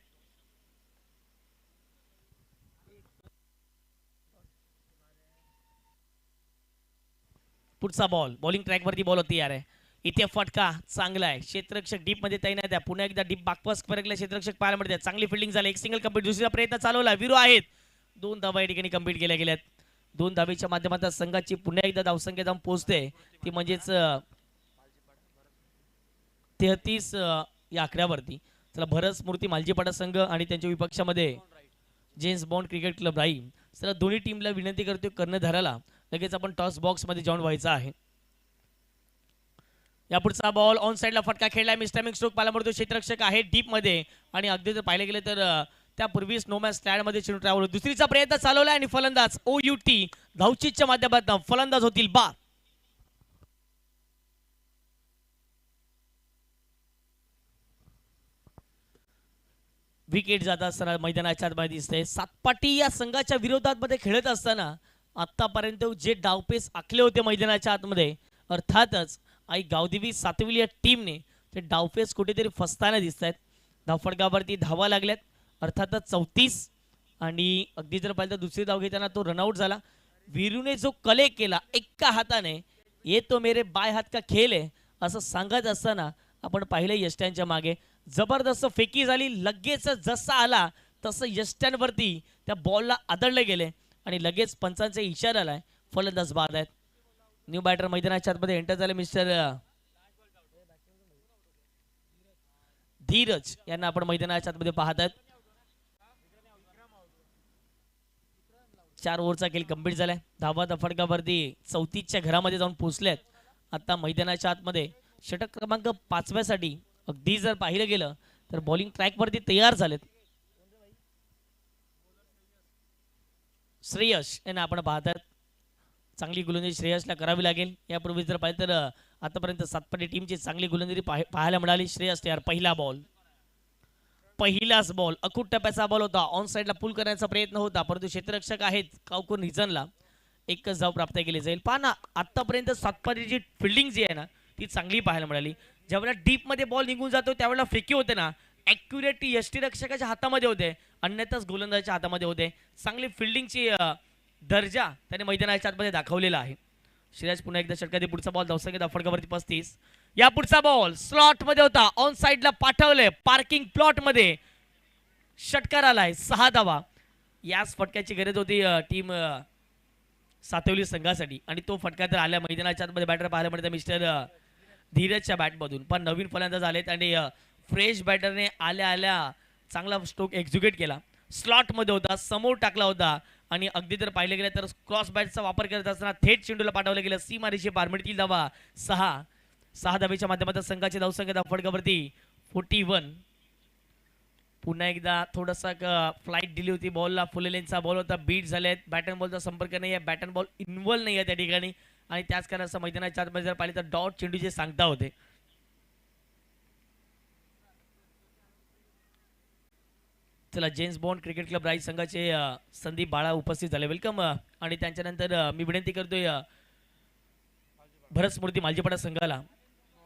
पुढचा बॉल बॉलिंग ट्रॅक वरती बॉल होती यार आहे. इथे फटका चांगला आहे, क्षेत्ररक्षक डीप मध्ये तैनात आहे. पुन्हा एकदा डीप बाकपास फरकला क्षेत्ररक्षक पाहायला मिळतात. चांगली फिल्डिंग झाली, एक सिंगल कंप्लीट. दुसरा प्रयत्न चालवला, विरू आहेत. 2 धावा या ठिकाणी कंप्लीट केल्या गेल्यात. 2 धावेच्या माध्यमातून संघाची पुन्हा एकदा धावसंख्या जाऊन पोहोचते, ती म्हणजेच 33 या आकड्यावरती. चला, भरत स्मृती मालजीपाडा संघ आणि त्यांच्या विपक्षामध्ये जेम्स बॉन्ड क्रिकेट क्लब राहील. चला, दोन्ही टीमला विनंती करतोय कर्णधाराला लगेच आपण टॉस बॉक्स मध्ये जॉईन व्हायचं आहे. या पुढचा बॉल ऑन साइडला फटका खेळलाय, मिस्टरमिंग स्ट्रोक पाहायला मिळतो. क्षेत्ररक्षक आहे डीप मध्ये आणि अगदी जर पाहिले गेले तर त्यापूर्वी स्नोमॅन स्लॅड मध्ये चेंडू ट्रॅव्हल. दुसरीचा प्रयत्न चालवलाय आणि फलंदाज OUT धावचीच्या माध्यमातून फलंदाज होतील बाद. विकेट जात असताना मैदानाच्या आतमध्ये दिसते. सातपाटी या संघाच्या विरोधात मध्ये खेळत असताना आतापर्यंत जे डावपेस आखले होते मैदानाच्या आतमध्ये, अर्थातच आई गावदेवी सातविली या टीमने ते डावपेस कुठेतरी फसताना दिसत आहेत. धावफडकावरती धावा लागल्यात, अर्थातच 34. आणि अगदी जर पाहिलं तर दुसरी धाव घेताना तो रनआउट झाला. वीरूने जो कले केला एका हाताने, ये तो मेरे बाय हात का खेल आहे असं सांगत असताना आपण पाहिलं यष्ट्यांच्या मागे जबरदस्त फेकी झाली. लगेच जसा आला तसं यष्ट्यांवरती त्या बॉलला आदळले गेले आणि लगेच पंचांचा इशारा आलाय, फलंदाज बाद आहेत. न्यू बॅटर मैदानाच्या आतमध्ये एंटर झाले मिस्टर धीरज यांना आपण मैदानाच्या आतमध्ये पाहत आहेत. 4 ओव्हरचा खेळ कंप्लीट झालाय. धावा फडकावरती 34च्या घरामध्ये जाऊन पोहोचल्यात. आता मैदानाच्या आतमध्ये षटक क्रमांक 5व्यासाठी अगदी जर पाहिलं गेलं तर बॉलिंग ट्रॅक वरती तयार झालेत. श्रेयस यांना आपण पाहतात. चांगली गोलंदाजी श्रेयसला करावी लागेल. यापूर्वी जर पाहिलं तर आतापर्यंत सातपाटी टीमची चांगली गोलंदाजी पाहायला मिळाली. श्रेयस तयार. पहिलाच बॉल अखूट टप्प्याचा बॉल होता. ऑन साइडला पुल करण्याचा प्रयत्न होता, परंतु क्षेत्ररक्षक आहेत काउकून रिझनला एकच धाव प्राप्त केली जाईल. पहा ना, आतापर्यंत सातपाटीची फिल्डिंग जी आहे ना ती चांगली पाहायला मिळाली. ज्यावेळेला डीप मध्ये बॉल निघून जातो त्यावेळेला फेकी होते ना, ॲक्युरेट यष्टीरक्षकाच्या हातामध्ये होते, अन्यथाच गोलंदाजाच्या हातामध्ये होते. चांगली फिल्डिंगची दर्जा त्याने मैदानाच्या आतमध्ये दाखवलेला आहे. श्रेयस पुन्हा एकदा षटकातील पुढचा बॉल धावसंख्या फडकावरती 35. या पुढचा बॉल स्लॉट मध्ये होता, ऑन साइडला पाठवले, पार्किंग प्लॉट मध्ये षटकार आलाय. 6 धावा याच फटक्याची गरज होती टीम सातवली संघासाठी आणि तो फटका तर आल्या मैदानाच्या आतमध्ये बॅटर पाहायला मिळतं मिस्टर धीरजच्या बॅटमधून. पण नवीन फलंदाज आलेत आणि फ्रेश बॅटरने आल्या आल्या चांगला स्ट्रोक एक्झिक्यूट केला. स्लॉटमध्ये होता, समोर टाकला होता आणि अगदी जर पाहिलं गेलं तर क्रॉस बॅटचा वापर करत असताना थेट चेंडूला पाठवलं गेलं. सीमारेषे पार मिळतील धावा 6 धावेच्या माध्यमातून संघाची धावसंख्या फटकावरती 41. पुन्हा एकदा थोडासा फ्लाईट दिली होती बॉलला. फुलेलेंचा बॉल होता, बीट झालेत. बॅट अँड बॉलचा संपर्क नाही आहे, बॅट अँड बॉल इन्व्हॉल्व नाही आहे त्या ठिकाणी आणि त्याच कारणाचं मैदानाच्या आतमध्ये जर पाहिले तर डॉट चेंडू जे सांगता होते. चला, जेम्स बॉन्ड क्रिकेट क्लब राईट संघाचे संदीप बाळा उपस्थित झाले, वेलकम. आणि त्यांच्यानंतर मी विनंती करतोय भरत स्मृती मालजीपाडा संघाला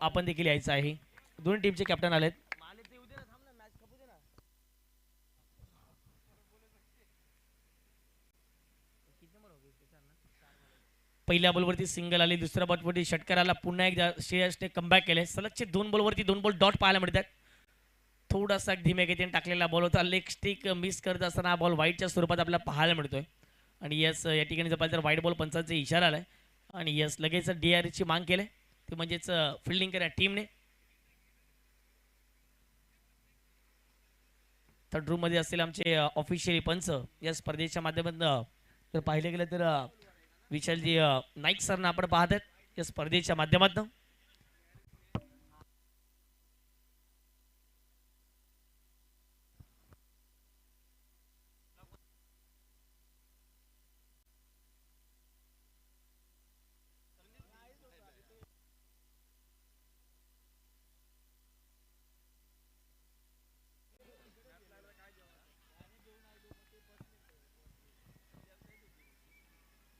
आपण देखील यायचं आहे. दोन्ही टीमचे कॅप्टन आलेत. पहिल्या बॉलवरती सिंगल आली, दुसऱ्या बॉलवरती षटकार आला. पुन्हा एकदा श्रेयसने कमबॅक केले. सलगचे 2 बॉलवरती 2 बॉल डॉट पाहायला मिळतात. थोडासा धीम्या गतीने टाकलेला बॉल होता. लेग स्टिक मिस करत असताना बॉल व्हाईटच्या स्वरूपात आपल्याला पाहायला मिळतोय. आणि यस, या ठिकाणी जर पाहिलं तर व्हाईट बॉल पंचांचा इशारा आलाय आणि यस लगेच DRची मांग केले, ते म्हणजेच फिल्डिंग करा टीमने. थर्ड रूम मध्ये असतील आमचे ऑफिशियली पंच या स्पर्धेच्या माध्यमातून जर पाहिलं गेलं तर विशालजी नाईक सरना आपण पाहत आहेत या स्पर्धेच्या माध्यमातून.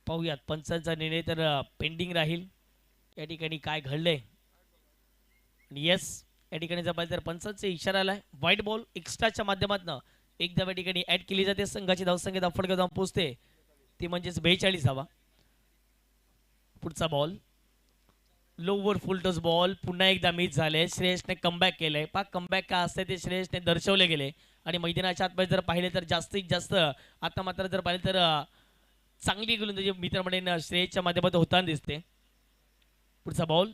पाहूयात पंचांचा निर्णय तर पेंडिंग राहील. या ठिकाणी काय घडलंय. येस, या ठिकाणी जर पाहिजे तर पंचांचा इशारा आलाय. व्हाईट बॉल एक्स्ट्राच्या माध्यमातून एकदा या ठिकाणी ऍड केली जाते. संघाची धावसंख्या फटका जाऊन पोहोचते, ती म्हणजेच 42 धावा. पुढचा बॉल लोवर फुल टॉस बॉल पुन्हा एकदा मिस झाले. श्रेयसने कमबॅक केलंय. कमबॅक का असते ते श्रेयसने दर्शवले गेले आणि मैदानाच्या आतमध्ये जर पाहिले तर जास्तीत जास्त आता मात्र जर पाहिले तर चांगली गोलंदाजी मित्रमंडळींना श्रेयसच्या माध्यमातून होताना दिसते. पुढचा बॉल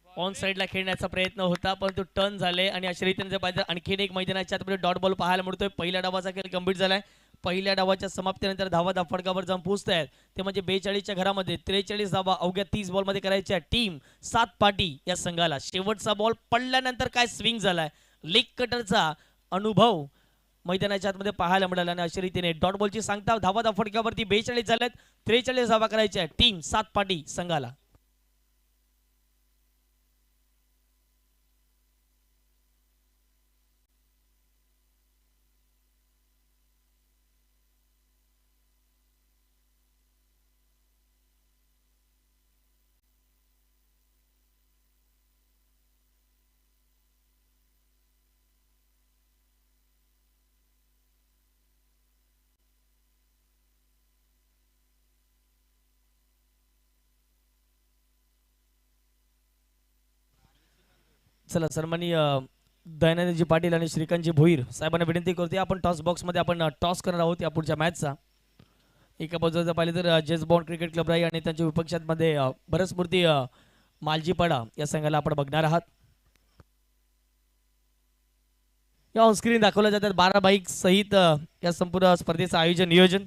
ऑन साईडला खेळण्याचा प्रयत्न होता परंतु टर्न झाले आणि अशा रीतीने जर पाहिजे आणखीन एक मैदानाच्या आतमध्ये डॉट बॉल पाहायला मिळतोय. पहिल्या डावाचा खेळ कंप्लीट झालाय. पहिल्या डावाच्या समाप्तीनंतर धावा फडकावर जाऊन पोहोचत आहेत, ते म्हणजे 42च्या घरामध्ये 43 धावा अवघ्या 30 बॉलमध्ये करायच्या. टीम 7 पाटी या संघाला. शेवटचा बॉल पडल्यानंतर काय स्विंग झालाय, लेग कटरचा अनुभव मैदानाच्या आतमध्ये पाहायला मिळाला आणि अशा रीतीने डॉट बॉलची सांगता धावा फडक्यावरती 42 झाल्यात. 43 धावा करायच्या. टीम 7 पाटी संघाला. चला, सन्माननीय दयानंदजी पाटील आणि श्रीकांतजी भोईर साहेबांना विनंती करते, आपण टॉस बॉक्समध्ये आपण टॉस करणार आहोत या पुढच्या मॅचचा. एका बाजूला पाहिले तर जेम्स बॉन्ड क्रिकेट क्लब राही आणि त्यांच्या विपक्षांमध्ये भरत स्मृती मालजीपाडा या संघाला आपण बघणार आहात. या ऑनस्क्रीन दाखवल्या जातात 12 बाईक सहित या संपूर्ण स्पर्धेचं आयोजन नियोजन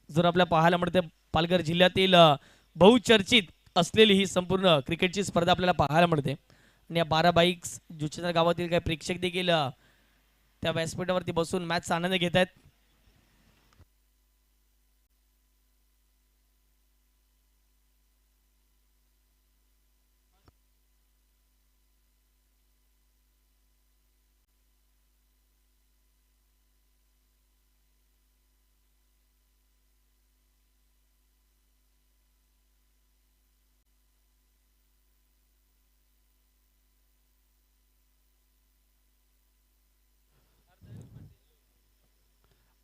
जर आपल्याला पाहायला मिळते. पालघर जिल्ह्यातील बहुचर्चित असलेली ही संपूर्ण क्रिकेटची स्पर्धा आपल्याला पाहायला मिळते आणि या 12 बाईक्स जुचंद्र गावातील काही प्रेक्षक देखील त्या व्यासपीठावरती बसून मॅचचा आनंद घेत आहेत.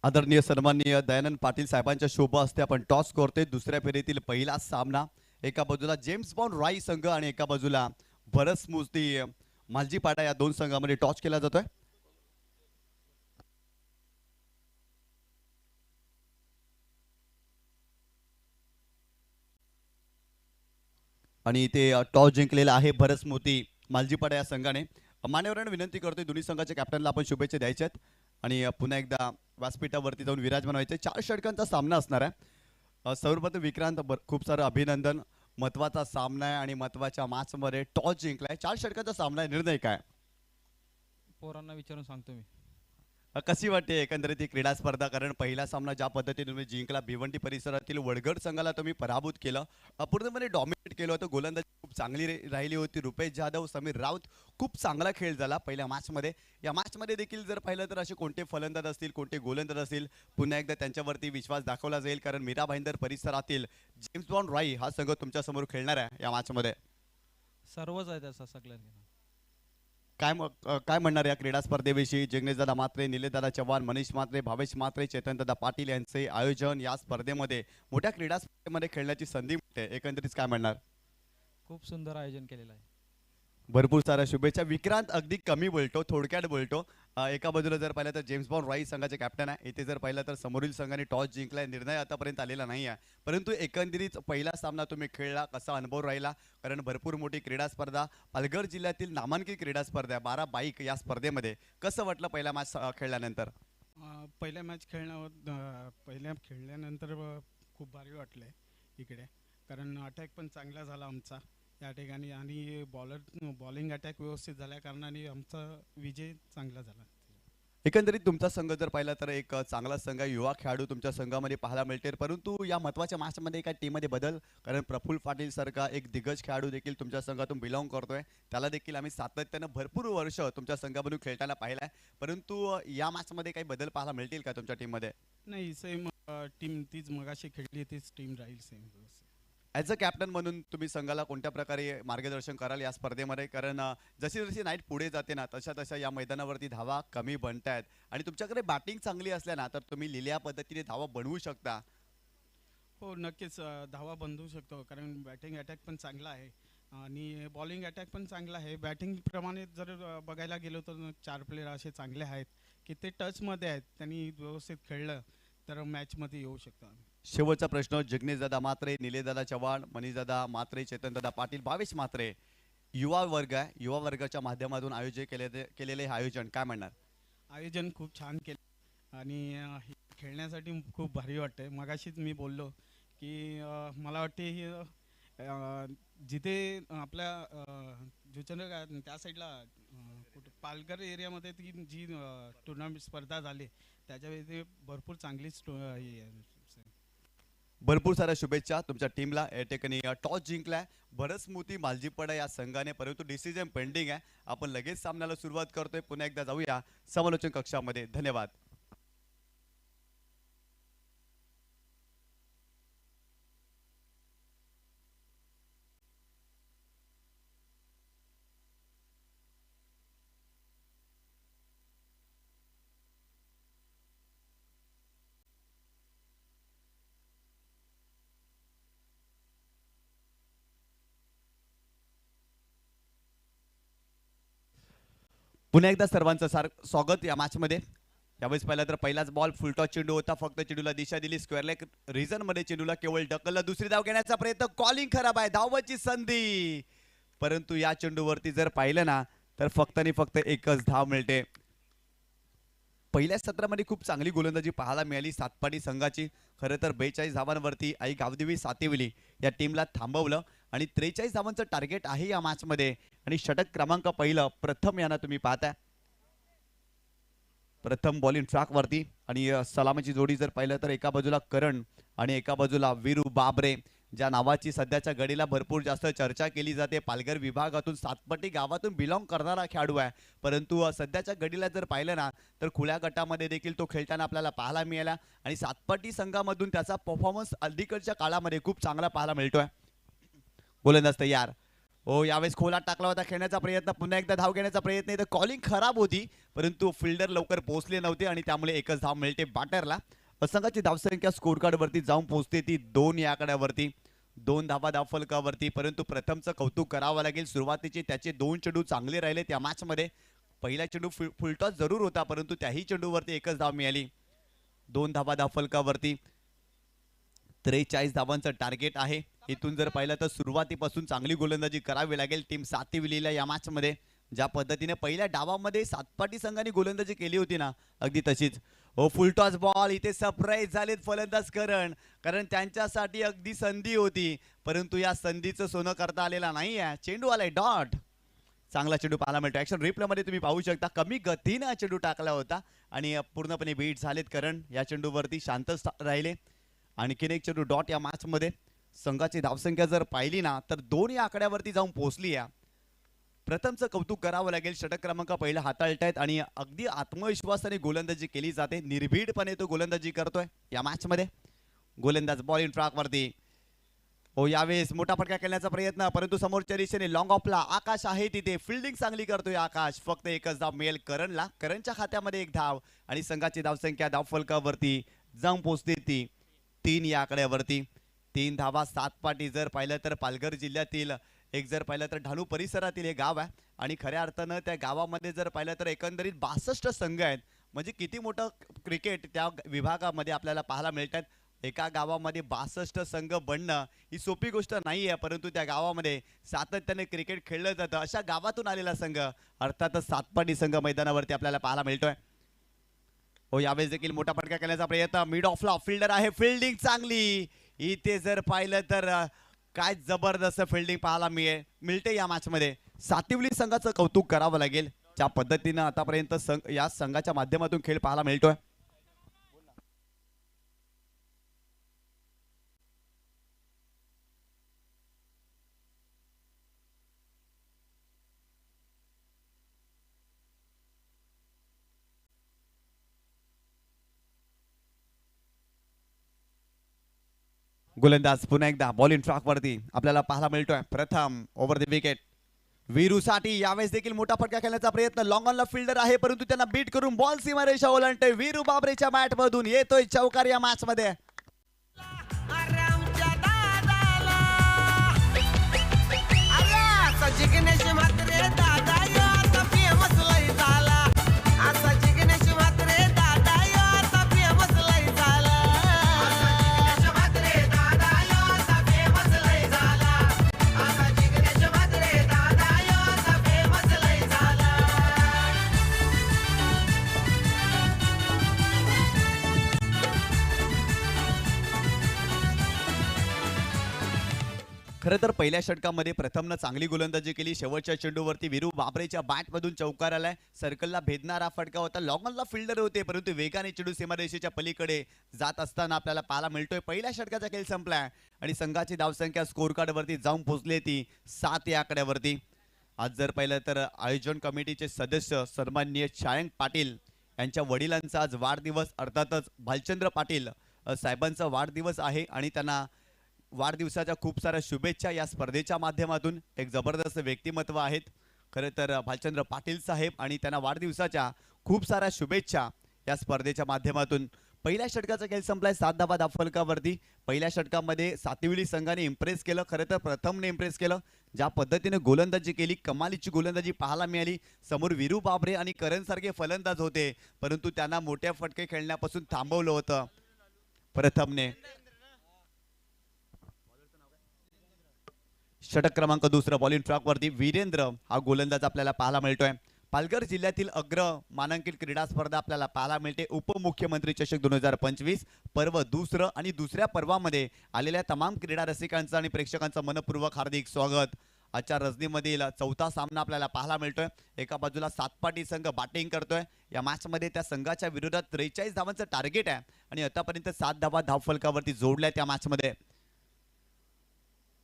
आदरणीय सन्माननीय दयानंद पाटील साहेबांच्या शोभा असते आपण टॉस करतोय. दुसऱ्या फेरीतील पहिला सामना एका बाजूला जेम्स बॉन्ड राई संघ आणि एका बाजूला भरत स्मृती मालजीपाडा या दोन संघामध्ये टॉस केला जातोय. आणि ते टॉस जिंकलेला आहे भरत मोती मालजीपाडा या संघाने. मान्यवरांना विनंती करतोय दोन्ही संघाच्या कॅप्टनला आपण शुभेच्छा द्यायच्यात आणि पुन्हा एकदा व्यासपीठावरती जाऊन विराजमान व्हायचे. 4 षटकांचा सामना असणार आहे. सर्वप्रथम विक्रांत खूप सारं अभिनंदन. महत्वाचा सामना आहे आणि महत्वाच्या मॅचमध्ये टॉस जिंकलाय. 4 षटकांचा सामना आहे. निर्णय काय पोरांना विचारून सांगतो मी. कशी वाटते एकंदरीत ही क्रीडा स्पर्धा? कारण पहिला सामना ज्या पद्धतीने तुम्ही जिंकला, भिवंडी परिसरातील वडगड संघाला तुम्ही पराभूत केलं, पूर्णपणे डॉमिनेट केलं होतं. गोलंदाजी खूप चांगली राहिली होती. रुपेश जाधव, समीर राऊत खूप चांगला खेळ झाला पहिल्या मॅचमध्ये. या मॅचमध्ये देखील जर पाहिलं तर असे कोणते फलंदाज असतील, कोणते गोलंदाज असतील, पुन्हा एकदा त्यांच्यावरती विश्वास दाखवला जाईल. कारण मीरा भाईंदर परिसरातील जेम्स बॉन्ड राई हा संघ तुमच्यासमोर खेळणार आहे या मॅचमध्ये. सर्वच आहे त्याचा सगळ्यांना. काय म्हणणार या क्रीडा स्पर्धेविषयी? जिग्नेशदादा म्हात्रे, निलेशदादा चव्हाण, मनीष म्हात्रे, भावेश म्हात्रे, चेतनदादा पाटील यांचे आयोजन या स्पर्धेमध्ये मोठ्या क्रीडा स्पर्धेमध्ये खेळण्याची संधी मिळते. एकंदरीत काय म्हणणार? खूप सुंदर आयोजन केलेलं आहे. भरपूर साऱ्या शुभेच्छा. विक्रांत अगदी कमी बोलतो, थोडक्यात बोलतो. एका बाजूला जर पाहिलं तर जेम्स बॉन्ड राई संघाचे कॅप्टन आहे. इथे जर पाहिलं तर समोरील संघाने टॉस जिंकलाय. निर्णय आतापर्यंत आलेला नाही आहे, परंतु एकंदरीत पहिला सामना तुम्ही खेळला, कसा अनुभव राहिला? कारण भरपूर मोठी क्रीडा स्पर्धा, पालघर जिल्ह्यातील नामांकित क्रीडा स्पर्धा आहे 12 बाईक या स्पर्धेमध्ये. कसं वाटलं पहिला मॅच खेळल्यानंतर? पहिल्या खेळल्यानंतर खूप भारी वाटलंय इकडे, कारण अटॅक पण चांगला झाला आमचा या ठिकाणी आणि बॉलिंग अटॅक व्यवस्थित झाल्या कारणाने आमचा विजय चांगला झाला. एकंदरीत तुमचा संघ जर पाहिला तर एक चांगला संघ आहे. युवा खेळाडू तुमच्या संघामध्ये पाहायला मिळतील, परंतु या महत्त्वाच्या मॅचमध्ये एका टीममध्ये बदल. कारण प्रफुल्ल पाटील सारखा एक दिग्गज खेळाडू देखील तुमच्या संघातून बिलॉंग करतोय. त्याला देखील आम्ही सातत्यानं भरपूर वर्ष तुमच्या संघामधून खेळताना पाहिलं आहे, परंतु या मॅचमध्ये काही बदल पाहायला मिळतील का तुमच्या टीममध्ये? नाही, सेम टीम तीच मगाशी खेळली तीच टीम राहील सेम. ॲज अ कॅप्टन म्हणून तुम्ही संघाला कोणत्या प्रकारे मार्गदर्शन कराल या स्पर्धेमध्ये? कारण जशी जशी नाईट पुढे जाते ना तशा तशा या मैदानावरती धावा कमी बनतायत आणि तुमच्याकडे बॅटिंग चांगली असल्या ना तर तुम्ही लिहिल्या पद्धतीने धावा बनवू शकता. हो, नक्कीच धावा बंधू शकतो, कारण बॅटिंग अटॅक पण चांगला आहे आणि बॉलिंग अटॅक पण चांगला आहे. बॅटिंग प्रमाणे जर बघायला गेलो तर 4 प्लेयर असे चांगले आहेत की ते टचमध्ये आहेत. त्यांनी व्यवस्थित खेळलं तर मॅचमध्ये येऊ शकतो आम्ही. शेवटचा प्रश्न. जिग्नेशदादा म्हात्रे, निलेशदादा चव्हाण, मनीषदादा म्हात्रे, चेतनदादा पाटील, भावेश म्हात्रे, युवा वर्ग आहे. युवा वर्गाच्या माध्यमातून आयोजित केलेले हे आयोजन काय म्हणणार? आयोजन खूप छान केलं आणि खेळण्यासाठी खूप भारी वाटतंय. मगाशीच मी बोललो की मला वाटते जिथे आपल्या जुचंद्र त्या साईडला कुठे पालघर एरियामध्ये ती जी टुर्नामेंट स्पर्धा झाली त्याच्यावेळी भरपूर चांगलीच भरपूर साऱ्या शुभेच्छा तुमच्या टीमला. या ठिकाणी टॉस जिंकलाय भरत मोती मालजीपाडा या संघाने, परंतु डिसिजन पेंडिंग आहे. आपण लगेच सामन्याला सुरुवात करतोय. पुन्हा एकदा जाऊया समालोचन कक्षामध्ये. धन्यवाद. पुन्हा एकदा सर्वांचं स्वागत या मॅचमध्ये. यावेळेस पाहिलं तर पहिलाच बॉल फुलटॉस चेंडू होता. फक्त चेंडूला दिशा दिली स्क्वेअर लेग रिजन मध्ये. चेंडूला केवळ ढकललं. दुसरी धाव घेण्याचा प्रयत्न. कॉलिंग खराब आहे. धावाची संधी, परंतु या चेंडूवरती जर पाहिलं ना तर फक्त आणि फक्त एकच धाव मिळते. पहिल्या सत्रामध्ये खूप चांगली गोलंदाजी पाहायला मिळाली सातपाडी संघाची. खरं तर 42 धावांवरती आई गावदेवी सातेवली या टीमला थांबवलं आणि 43 धावांचं टार्गेट आहे या मॅचमध्ये. आणि षटक क्रमांक पहिलं प्रथम यांना तुम्ही पाहताय. प्रथम बॉलिंग ट्रॅक वरती आणि सलामीची जोडी जर पाहिलं तर एका बाजूला करण आणि एका बाजूला वीरू बाबरे, ज्या नावाची सध्याच्या घडीला भरपूर जास्त चर्चा केली जाते. पालघर विभागातून सातपाटी गावातून बिलॉंग करणारा खेळाडू आहे, परंतु सध्याच्या घडीला जर पाहिलं ना तर खुल्या गटामध्ये देखील तो खेळताना आपल्याला पाहायला मिळाला आणि सातपाटी संघामधून त्याचा परफॉर्मन्स अलीकडच्या काळामध्ये खूप चांगला पाहायला मिळतोय. गोलंदाज तयार. हो, यावेळेस खोलात टाकला होता. खेळण्याचा प्रयत्न, पुन्हा एकदा धाव घेण्याचा प्रयत्न. इथं कॉलिंग खराब होती, परंतु फिल्डर लवकर पोहोचले नव्हते आणि त्यामुळे एकच धाव मिळते बॅटरला. संघाची धावसंख्या स्कोर कार्ड वरती जाऊन पोहोचते ती 2 या आकड्यावरती. 2 धावा धावफलकावरती. परंतु प्रथमचं कौतुक करावं लागेल. सुरुवातीचे त्याचे 2 चेंडू चांगले राहिले त्या मॅच मध्ये. पहिला चेंडू फुलटॉस जरूर होता, परंतु त्याही चेंडूवरती एकच धाव मिळाली. 2 धावा धावफलकावरती. 43 धावांचं टार्गेट आहे इथून जर पाहिलं तर सुरुवातीपासून चांगली गोलंदाजी करावी लागेल टीम सातिवलीला या मॅच मध्ये. ज्या पद्धतीने पहिल्या डावामध्ये सातपाटी संघाने गोलंदाजी केली होती ना, अगदी तशीच. हो, फुलटॉस बॉल. इथे सरप्राईज झालेत फलंदाज कारण त्यांच्यासाठी अगदी संधी होती, परंतु या संधीचं सोनं करता आलेला नाहीये. चेंडू आलाय डॉट. चांगला चेंडू पाहायला मिळतो. ऍक्शन रिप्ले मध्ये तुम्ही पाहू शकता कमी गतीने हा चेंडू टाकला होता आणि पूर्णपणे बीट झालेत करण या चेंडूवरती शांत राहिले. आणखीन एक चेंडू डॉट या मॅच मध्ये. संघाची धावसंख्या जर पाहिली ना तर 2 या आकड्यावरती जाऊन पोहोचली आहे. प्रथमचं कौतुक करावं लागेल. षटक क्रमांक पहिला हाताळतायत आणि अगदी आत्मविश्वासाने गोलंदाजी केली जाते. निर्भीडपणे तो गोलंदाजी करतोय या मॅच मध्ये. गोलंदाज बॉल इन ट्रॅक वरती. हो, यावेळेस मोठा फटका खेळण्याचा प्रयत्न, परंतु समोरच्या दिशेने लॉंग ऑफला आकाश आहे तिथे. फिल्डिंग चांगली करतोय आकाश. फक्त एकच धाव मिळेल करणला. करणच्या खात्यामध्ये एक धाव आणि संघाची धावसंख्या धावफलकावरती जाऊन पोहोचते ती 3 या आकड्यावरती. 3 धावा 7 पाटी. जर पाहिलं तर पालघर जिल्ह्यातील एक जर पाहिलं तर ढाणू परिसरातील हे गाव आहे आणि खऱ्या अर्थानं त्या गावामध्ये जर पाहिलं तर एकंदरीत 62 संघ आहेत. म्हणजे किती मोठं क्रिकेट त्या विभागामध्ये आपल्याला पाहायला मिळतात. एका गावामध्ये 62 संघ बनणं ही सोपी गोष्ट नाही आहे, परंतु त्या गावामध्ये सातत्याने क्रिकेट खेळलं जातं. अशा गावातून आलेला संघ अर्थातच सातपाटी संघ मैदानावरती आपल्याला पाहायला मिळतोय. हो, यावेळेस देखील मोठा फटका करण्याचा प्रयत्न. मिड ऑफला फिल्डर आहे. फिल्डिंग चांगली. इथे जर पाहिलं तर काय जबरदस्त फिल्डिंग पाहायला मिळते या मॅच मध्ये. सातिवली संघाचं कौतुक करावं लागेल ज्या पद्धतीनं आतापर्यंत या संघाच्या माध्यमातून खेळ पाहायला मिळतोय. गोलंदाज पुन्हा एकदा बॉल इन ट्रॅक वरती आपल्याला पाहायला मिळतोय. प्रथम ओव्हर द विकेट वीरूसाठी. यावेळेस देखील मोठा फटका खेळण्याचा प्रयत्न. लॉंग ऑनला फिल्डर आहे, परंतु त्यांना बीट करून बॉल सीमारेषा ओलांडतोय. वीरू बाबरेच्या बॅट मधून येतोय चौकार या मॅच मध्ये. खरं तर पहिल्या षटकामध्ये प्रथमनं चांगली गोलंदाजी केली. शेवटच्या चेंडूवरती वीरू बाबरेच्या बॅट मधून चौकार आलाय. सर्कलला भेदणारा फटका होता. लॉंगॉनला फिल्डर होते, परंतु वेगाने चेंडू सीमारेषेच्या पलीकडे जात असताना आपल्याला पाहायला मिळतोय. पहिल्या षटकाचा खेळ संपलाय आणि संघाची धावसंख्या स्कोर कार्ड वरती जाऊन पोहोचली ती 7 या आकड्यावरती. आज जर पाहिलं तर आयोजन कमिटीचे सदस्य सन्माननीय छायांक पाटील यांच्या वडिलांचा आज वाढदिवस, अर्थातच भालचंद्र पाटील साहेबांचा वाढदिवस आहे आणि त्यांना वाढदिवसाच्या खूप साऱ्या शुभेच्छा. या स्पर्धेच्या माध्यमातून एक जबरदस्त व्यक्तिमत्व आहेत खरं तर भालचंद्र पाटील साहेब, आणि त्यांना वाढदिवसाच्या खूप साऱ्या शुभेच्छा या स्पर्धेच्या माध्यमातून. पहिल्या षटकाचा खेळ संपलाय 7 धावा धावफलकावरती. पहिल्या षटकामध्ये सातिवली संघाने इम्प्रेस केलं. खरं तर प्रथमने इम्प्रेस केलं. ज्या पद्धतीने गोलंदाजी केली, कमालीची गोलंदाजी पाहायला मिळाली. समोर वीरू बाबरे आणि करण सारखे फलंदाज होते, परंतु त्यांना मोठ्या फटके खेळण्यापासून थांबवलं होतं प्रथमने. षटक क्रमांक 2 बॉलिंग ट्रॅक वरती वीरेंद्र हा गोलंदाज आपल्याला पाहायला मिळतोय. पालघर जिल्ह्यातील अग्र मानांकित क्रीडा स्पर्धा आपल्याला पाहायला मिळते. उपमुख्यमंत्री चषक 2025 पर्व दुसरं आणि दुसऱ्या पर्वामध्ये आलेल्या तमाम क्रीडा रसिकांचं आणि प्रेक्षकांचं मनपूर्वक हार्दिक स्वागत. आजच्या रजनीमधील 4था सामना आपल्याला पाहायला मिळतोय. एका बाजूला सातपाटी संघ बॅटिंग करतोय. या मॅच मध्ये त्या संघाच्या विरोधात 43 धावांचं टार्गेट आहे आणि आतापर्यंत 7 धावा धावफलकावरती जोडल्या त्या मॅच मध्ये.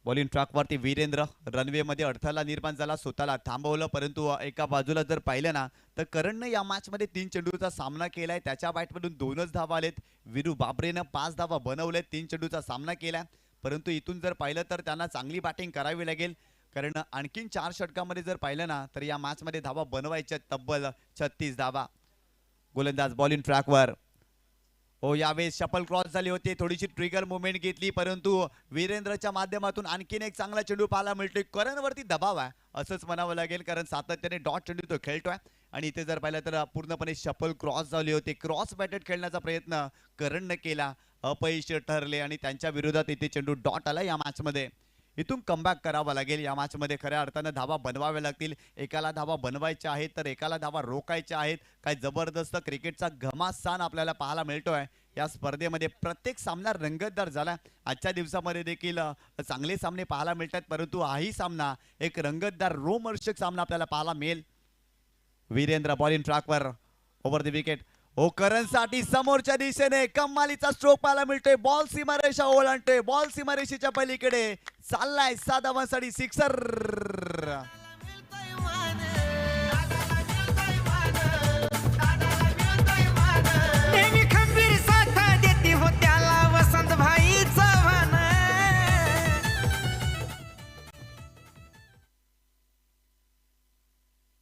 बॉलिंग ट्रॅक वरती वीरेंद्र. रनवे मध्ये अडथळा निर्माण झाला, स्वतःला थांबवलं, परंतु एका बाजूला जर पाहिलं ना तर करणने या मॅच मध्ये 3 चेंडूचा सामना केलाय. त्याच्या बॅटमधून 2च धावा आलेत. वीरू बाबरेनं 5 धावा बनवलेत. 3 चेंडूचा सामना केला, परंतु इथून जर पाहिलं तर त्यांना चांगली बॅटिंग करावी लागेल, कारण आणखीन 4 षटकामध्ये जर पाहिलं ना तर या मॅच मध्ये धावा बनवायच्या तब्बल 36 धावा. गोलंदाज बॉलिंग ट्रॅक वर. हो, यावेळेस शपल क्रॉस झाली होती, थोडीशी ट्रिगर मुवमेंट घेतली, परंतु वीरेंद्रच्या माध्यमातून आणखीन एक चांगला चेंडू पाहायला मिळतोय. करणवरती दबाव आहे असंच म्हणावं लागेल, कारण सातत्याने डॉट चेंडू तो खेळतोय आणि इथे जर पाहिलं तर पूर्णपणे शपल क्रॉस झाली होती. क्रॉस बॅटेड खेळण्याचा प्रयत्न करणने केला. अपयशी ठरले आणि त्यांच्या विरोधात इथे चेंडू डॉट आला या मॅच मध्ये. इथून कमबॅक करावा लागेल या मॅच मध्ये. खऱ्या अर्थानं धावा बनवाव्या लागतील. एकाला धावा बनवायच्या आहेत तर एकाला धावा रोखायच्या आहेत. काय जबरदस्त क्रिकेटचा घमासान आपल्याला पाहायला मिळतोय या स्पर्धेमध्ये. प्रत्येक सामना रंगतदार झाला. आजच्या दिवसामध्ये देखील चांगले सामने पाहायला मिळतात, परंतु हाही सामना एक रंगतदार रोमहर्षक सामना आपल्याला पाहायला मिळेल. वीरेंद्र बॉलिंग ट्रॅकवर ओव्हर द विकेट. ओ करणसाठी समोरच्या दिशेने कमालीचा स्ट्रोक पाहायला मिळतोय. बॉल सीमारेषा ओलांडतोय. बॉल सीमारेषेच्या पलीकडे चाललाय 6 धावांसाठी सिक्सर.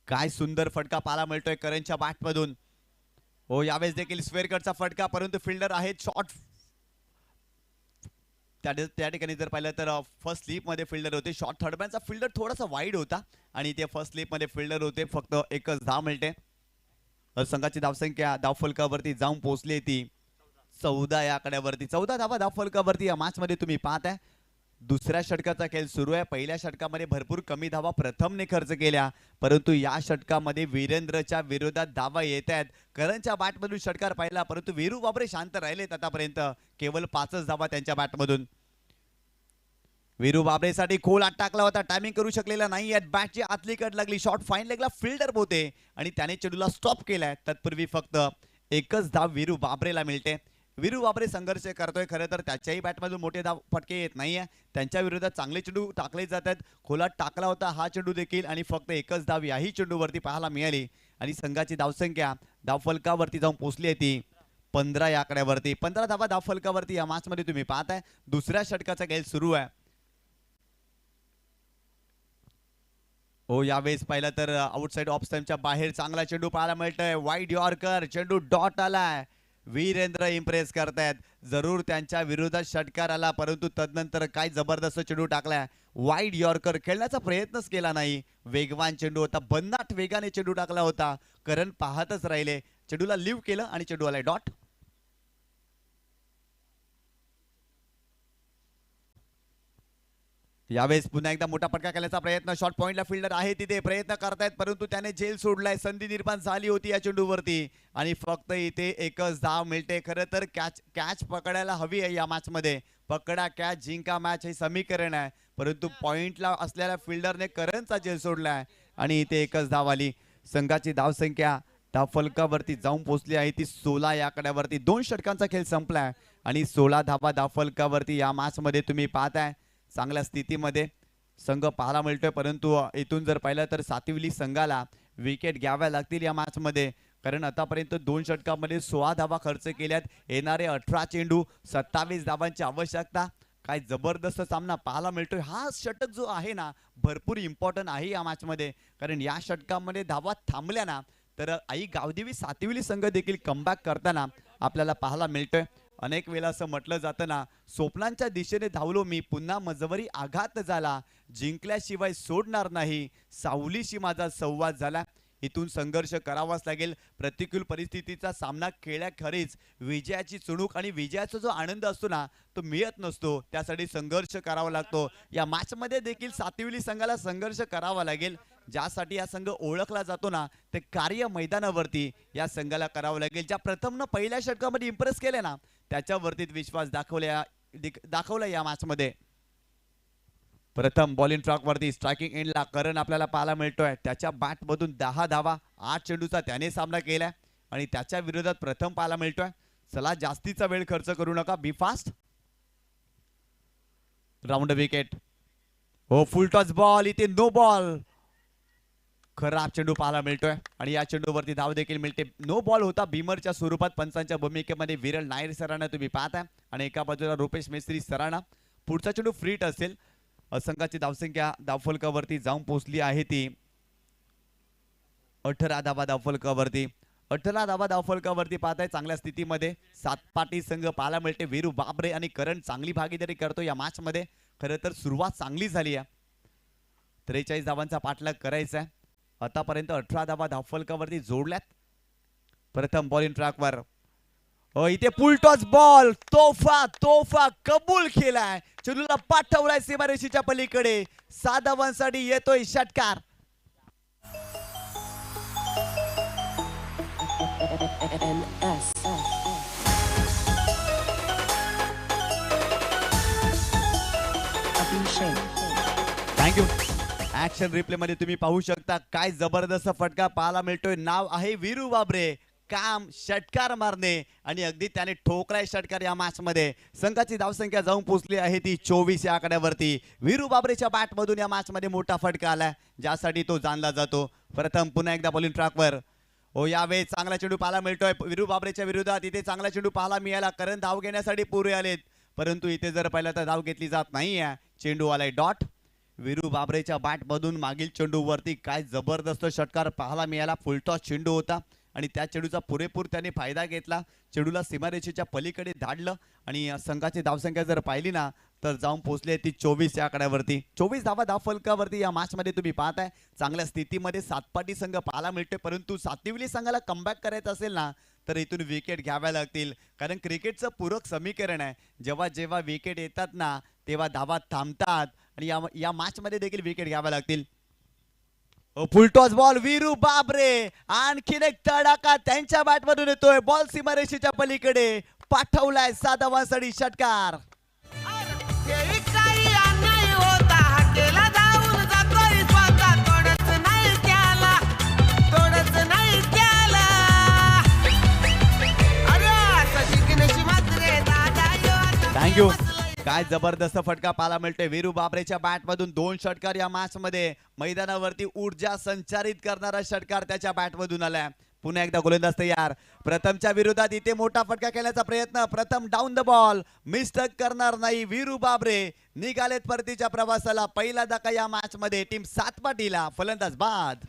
काय सुंदर फटका पाहायला मिळतोय करणच्या बॅटमधून. हो यावेळेस देखील स्क्वेअर कटचा फटका, परंतु फिल्डर आहेत शॉर्ट. त्या ठिकाणी जर पाहिलं तर फर्स्ट स्लीप मध्ये फिल्डर होते. शॉर्ट थर्डमॅनचा फिल्डर थोडासा वाईड होता आणि ते फर्स्ट स्लीप मध्ये फिल्डर होते. फक्त एकच धाव मिळते. संघाची धावसंख्या धावफलकावरती जाऊन पोहोचली ती 14 या आकड्यावरती. 14 धावा धावफलकावरती या मॅच मध्ये तुम्ही पाहताय. दुसऱ्या षटकाचा खेळ सुरू आहे. पहिल्या षटकामध्ये भरपूर कमी धावा प्रथमने खर्च केल्या, परंतु या षटकामध्ये वीरेंद्रच्या विरोधात धावा येत आहेत. करणच्या बॅटमधून षटकार पाहिला, परंतु वीरू बाबरे शांत राहिलेत आतापर्यंत. केवळ 5च धावा त्यांच्या बॅटमधून. वीरू बाबरेसाठी खोल आत टाकला होता, टायमिंग करू शकलेला नाही. बॅटची आतली कट लागली. शॉर्ट फाईन लेगला फिल्डर होते आणि त्याने चेंडूला स्टॉप केलाय. तत्पूर्वी फक्त एकच धाव वीरू बाबरेला मिळते. वीरू बाबरे संघर्ष करतोय. खरं तर त्याच्याही बॅटमधून मोठे धाव फटके येत नाहीये. त्यांच्या विरोधात चांगले चेंडू टाकले जातात. खोलात टाकला होता हा चेंडू देखील आणि फक्त एकच धाव याही चेंडूवरती पाहायला मिळाली. आणि संघाची धावसंख्या धावफलकावरती जाऊन पोहोचली आहे ती 15 या आकड्यावरती. 15 धावा धावफलकावरती या मॅच मध्ये तुम्ही पाहताय. दुसऱ्या षटकाचा खेळ सुरू आहे. हो यावेळेस पाहिलं तर आउटसाइड ऑफ स्टंपच्या बाहेर चांगला चेंडू पाहायला मिळतोय. वाईड यॉर्कर, चेंडू डॉट आलाय. वीरेंद्र इम्प्रेस करतायत. जरूर त्यांच्या विरोधात षटकार आला, परंतु तदनंतर काय जबरदस्त चेंडू टाकलाय. वाईड यॉर्कर खेळण्याचा प्रयत्नच केला नाही. वेगवान चेंडू होता. भन्नाट वेगाने चेंडू टाकला होता. करण पाहतच राहिले. चेंडूला लिव्ह केलं आणि चेंडू आलाय डॉट. यावेळेस पुन्हा एकदा मोठा फटका केल्याचा प्रयत्न. शॉर्ट पॉइंटला फिल्डर आहे तिथे प्रयत्न करतायत, परंतु त्याने झेल सोडलाय. संधी निर्माण झाली होती या चेंडूवरती आणि फक्त इथे एकच धाव मिळते. खरं तर कॅच पकडायला हवी आहे या मॅच मध्ये. पकडा कॅच जिंका मॅच हे समीकरण आहे, परंतु पॉइंटला असलेल्या फिल्डरने करणचा झेल सोडलाय आणि इथे एकच धाव आली. संघाची धावसंख्या धावफलकावरती जाऊन पोहोचली आहे ती 16 या आकड्यावरती. 2 षटकांचा खेळ संपलाय आणि 16 धावा धावफलकावरती या मॅच मध्ये तुम्ही पाहताय. चांगल्या स्थितीमध्ये संघ पाहायला मिळतोय, परंतु इथून जर पाहिलं तर सातिवली संघाला विकेट घ्याव्या लागतील या मॅच मध्ये. कारण आतापर्यंत 2 षटकांमध्ये 16 धावा खर्च केल्यात. येणारे 18 चेंडू 27 धावांची आवश्यकता. काय जबरदस्त सामना पाहायला मिळतोय. हा षटक जो आहे ना भरपूर इम्पॉर्टंट आहे या मॅच मध्ये. कारण या षटकामध्ये धावा थांबल्या ना तर आई गावदेवी सातिवली संघ देखील कमबॅक करताना आपल्याला पाहायला मिळतोय. अनेक वेळा असं म्हटलं जातं ना, स्वप्नांच्या दिशेने धावलो मी, पुन्हा मजवरी आघात झाला, जिंकल्याशिवाय सोडणार नाही, सावलीशी माझा संवाद झाला. इथून संघर्ष करावाच लागेल. प्रतिकूल परिस्थितीचा सामना केल्याखेरीज विजयाची चुणूक आणि विजयाचा जो आनंद असतो ना तो मिळत नसतो. त्यासाठी संघर्ष करावा लागतो. या मॅच मध्ये देखील सातिवली संघाला संघर्ष करावा लागेल. ज्यासाठी हा संघ ओळखला जातो ना ते कार्य मैदानावरती या संघाला करावं लागेल. ज्या प्रथमनं पहिल्या षटकामध्ये इम्प्रेस केले ना त्याच्यावरती विश्वास दाखवला या मॅच मध्ये. प्रथम बॉलिंग ट्रॅक वरती स्ट्रायकिंग एंडला करण आपल्याला पाहायला मिळतोय. त्याच्या बॅट मधून 10 धावा 8 चेंडूचा त्याने सामना केलाय आणि त्याच्या विरोधात प्रथम पाहायला मिळतोय. चला जास्तीचा वेळ खर्च करू नका, बी फास्ट. Round wicket. हो फुल टॉस बॉल, इथे नो बॉल. खराब चेंडू पाहायला मिळतोय आणि या चेंडूवरती धाव देखील मिळते. नो बॉल होता भीमरच्या स्वरूपात. पंचांच्या भूमिकेमध्ये विरल नायर सरांना तुम्ही पाहताय आणि एका बाजूला रुपेश मेस्त्री सरांना. पुढचा चेंडू फ्रीट असेल. संघाची धावसंख्या धावफलकावरती जाऊन पोहोचली आहे ती 18 धावा धावफलकावरती. 18 धावा धावफलकावरती पाहताय. चांगल्या स्थितीमध्ये सातपाटी संघ पाहायला मिळते. वीरू बाबरे आणि करण चांगली भागीदारी करतो या मॅच मध्ये. खरं तर सुरुवात चांगली झाली आहे. 43 धावांचा पाठलाग करायचा आहे. आतापर्यंत 18 धावा धावफलकावरती जोडल्यात. प्रथम बॉलिंग ट्रॅकवर हो इथे फुलटॉस बॉल तोफा तोफा कबूल केलाय, चेंडूला पाठवलाय सीमारेषेच्या पलीकडे. 7 धावांसाठी येतोय षटकार. NS. Abhishek. Thank you. Action replay मध्ये तुम्ही पाहू शकता काय जबरदस्त फटका पाहायला मिळतोय. नाव आहे वीरू बाबरे. काम षटकार मारणे आणि अगदी त्याने ठोकलाय षटकार. या मॅच मध्ये संघाची धावसंख्या जाऊन पोहोचली आहे ती 24 या आकड्यावरती. वीरू बाबरेच्या बॅट मधून या मॅच मध्ये मोठा फटका आलाय ज्यासाठी तो जाणला जातो. प्रथम पुन्हा एकदा बॉलिंग ट्रॅकवर. हो यावेळी चांगला चेंडू पाहायला मिळतोय वीरू बाबरेच्या विरोधात. इथे चांगला चेंडू पाहायला मिळाला कारण धाव घेण्यासाठी पुरे आलेत, परंतु इथे जर पाहिलं तर धाव घेतली जात नाहीये. चेंडू आलाय डॉट. वीरू बाबरेच्या बॅट मधून मागील चेंडूवरती काय जबरदस्त षटकार पाहायला मिळाला. फुलटॉस चेंडू होता आणि त्या चेंडूचा पुरेपूर त्याने फायदा घेतला. चेंडूला सीमारेषेच्या पलीकडे धाडलं आणि संघाची धावसंख्या जर पाहिली ना तर जाऊन पोहोचली ती 24 या आकड्यावरती. 24 धावा धावफलकावरती या मॅच मध्ये तुम्ही पाहताय. चांगल्या स्थितीमध्ये सातपाटी संघ पाहायला मिळतोय, परंतु सातिवली संघाला कमबॅक करायचं असेल ना तर इथून विकेट घ्याव्या लागतील, कारण क्रिकेटचं पूरक समीकरण आहे. जेव्हा जेव्हा विकेट येतात ना तेव्हा धावा थांबतात आणि या मॅच मध्ये देखील विकेट घ्याव्या लागतील. फुलटॉस बॉल वीरू बाबरे. आणखीन एक तडाखा त्यांच्या बॅट मधून येतोय. बॉल सीमारेषेच्या पलीकडे पाठवलाय. 7 धावांसाठी षटकार. थँक्यू. काय जबरदस्त फटका पाहायला मिळतोय वीरू बाबरेच्या बॅट मधून. 2 षटकार या मॅच मध्ये. मैदानावरती ऊर्जा संचारित करणारा षटकार त्याच्या बॅट मधून आलाय. पुन्हा एकदा गोलंदाज तयार. प्रथमच्या विरोधात इथे मोठा फटका खेळण्याचा प्रयत्न. प्रथम डाऊन द बॉल. मिस्टेक करणार नाही वीरू बाबरे. निघालेत परतीच्या प्रवासाला. पहिला धक्का या मॅच मध्ये टीम सातपाटीला. फलंदाज बाद.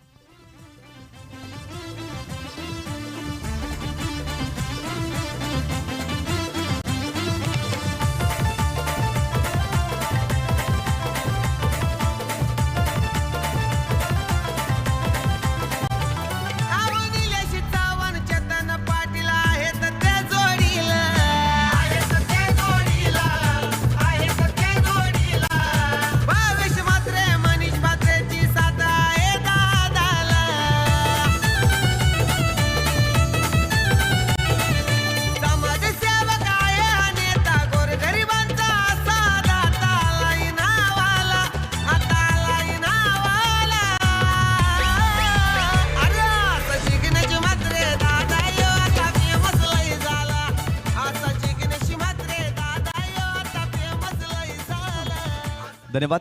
धन्यवाद.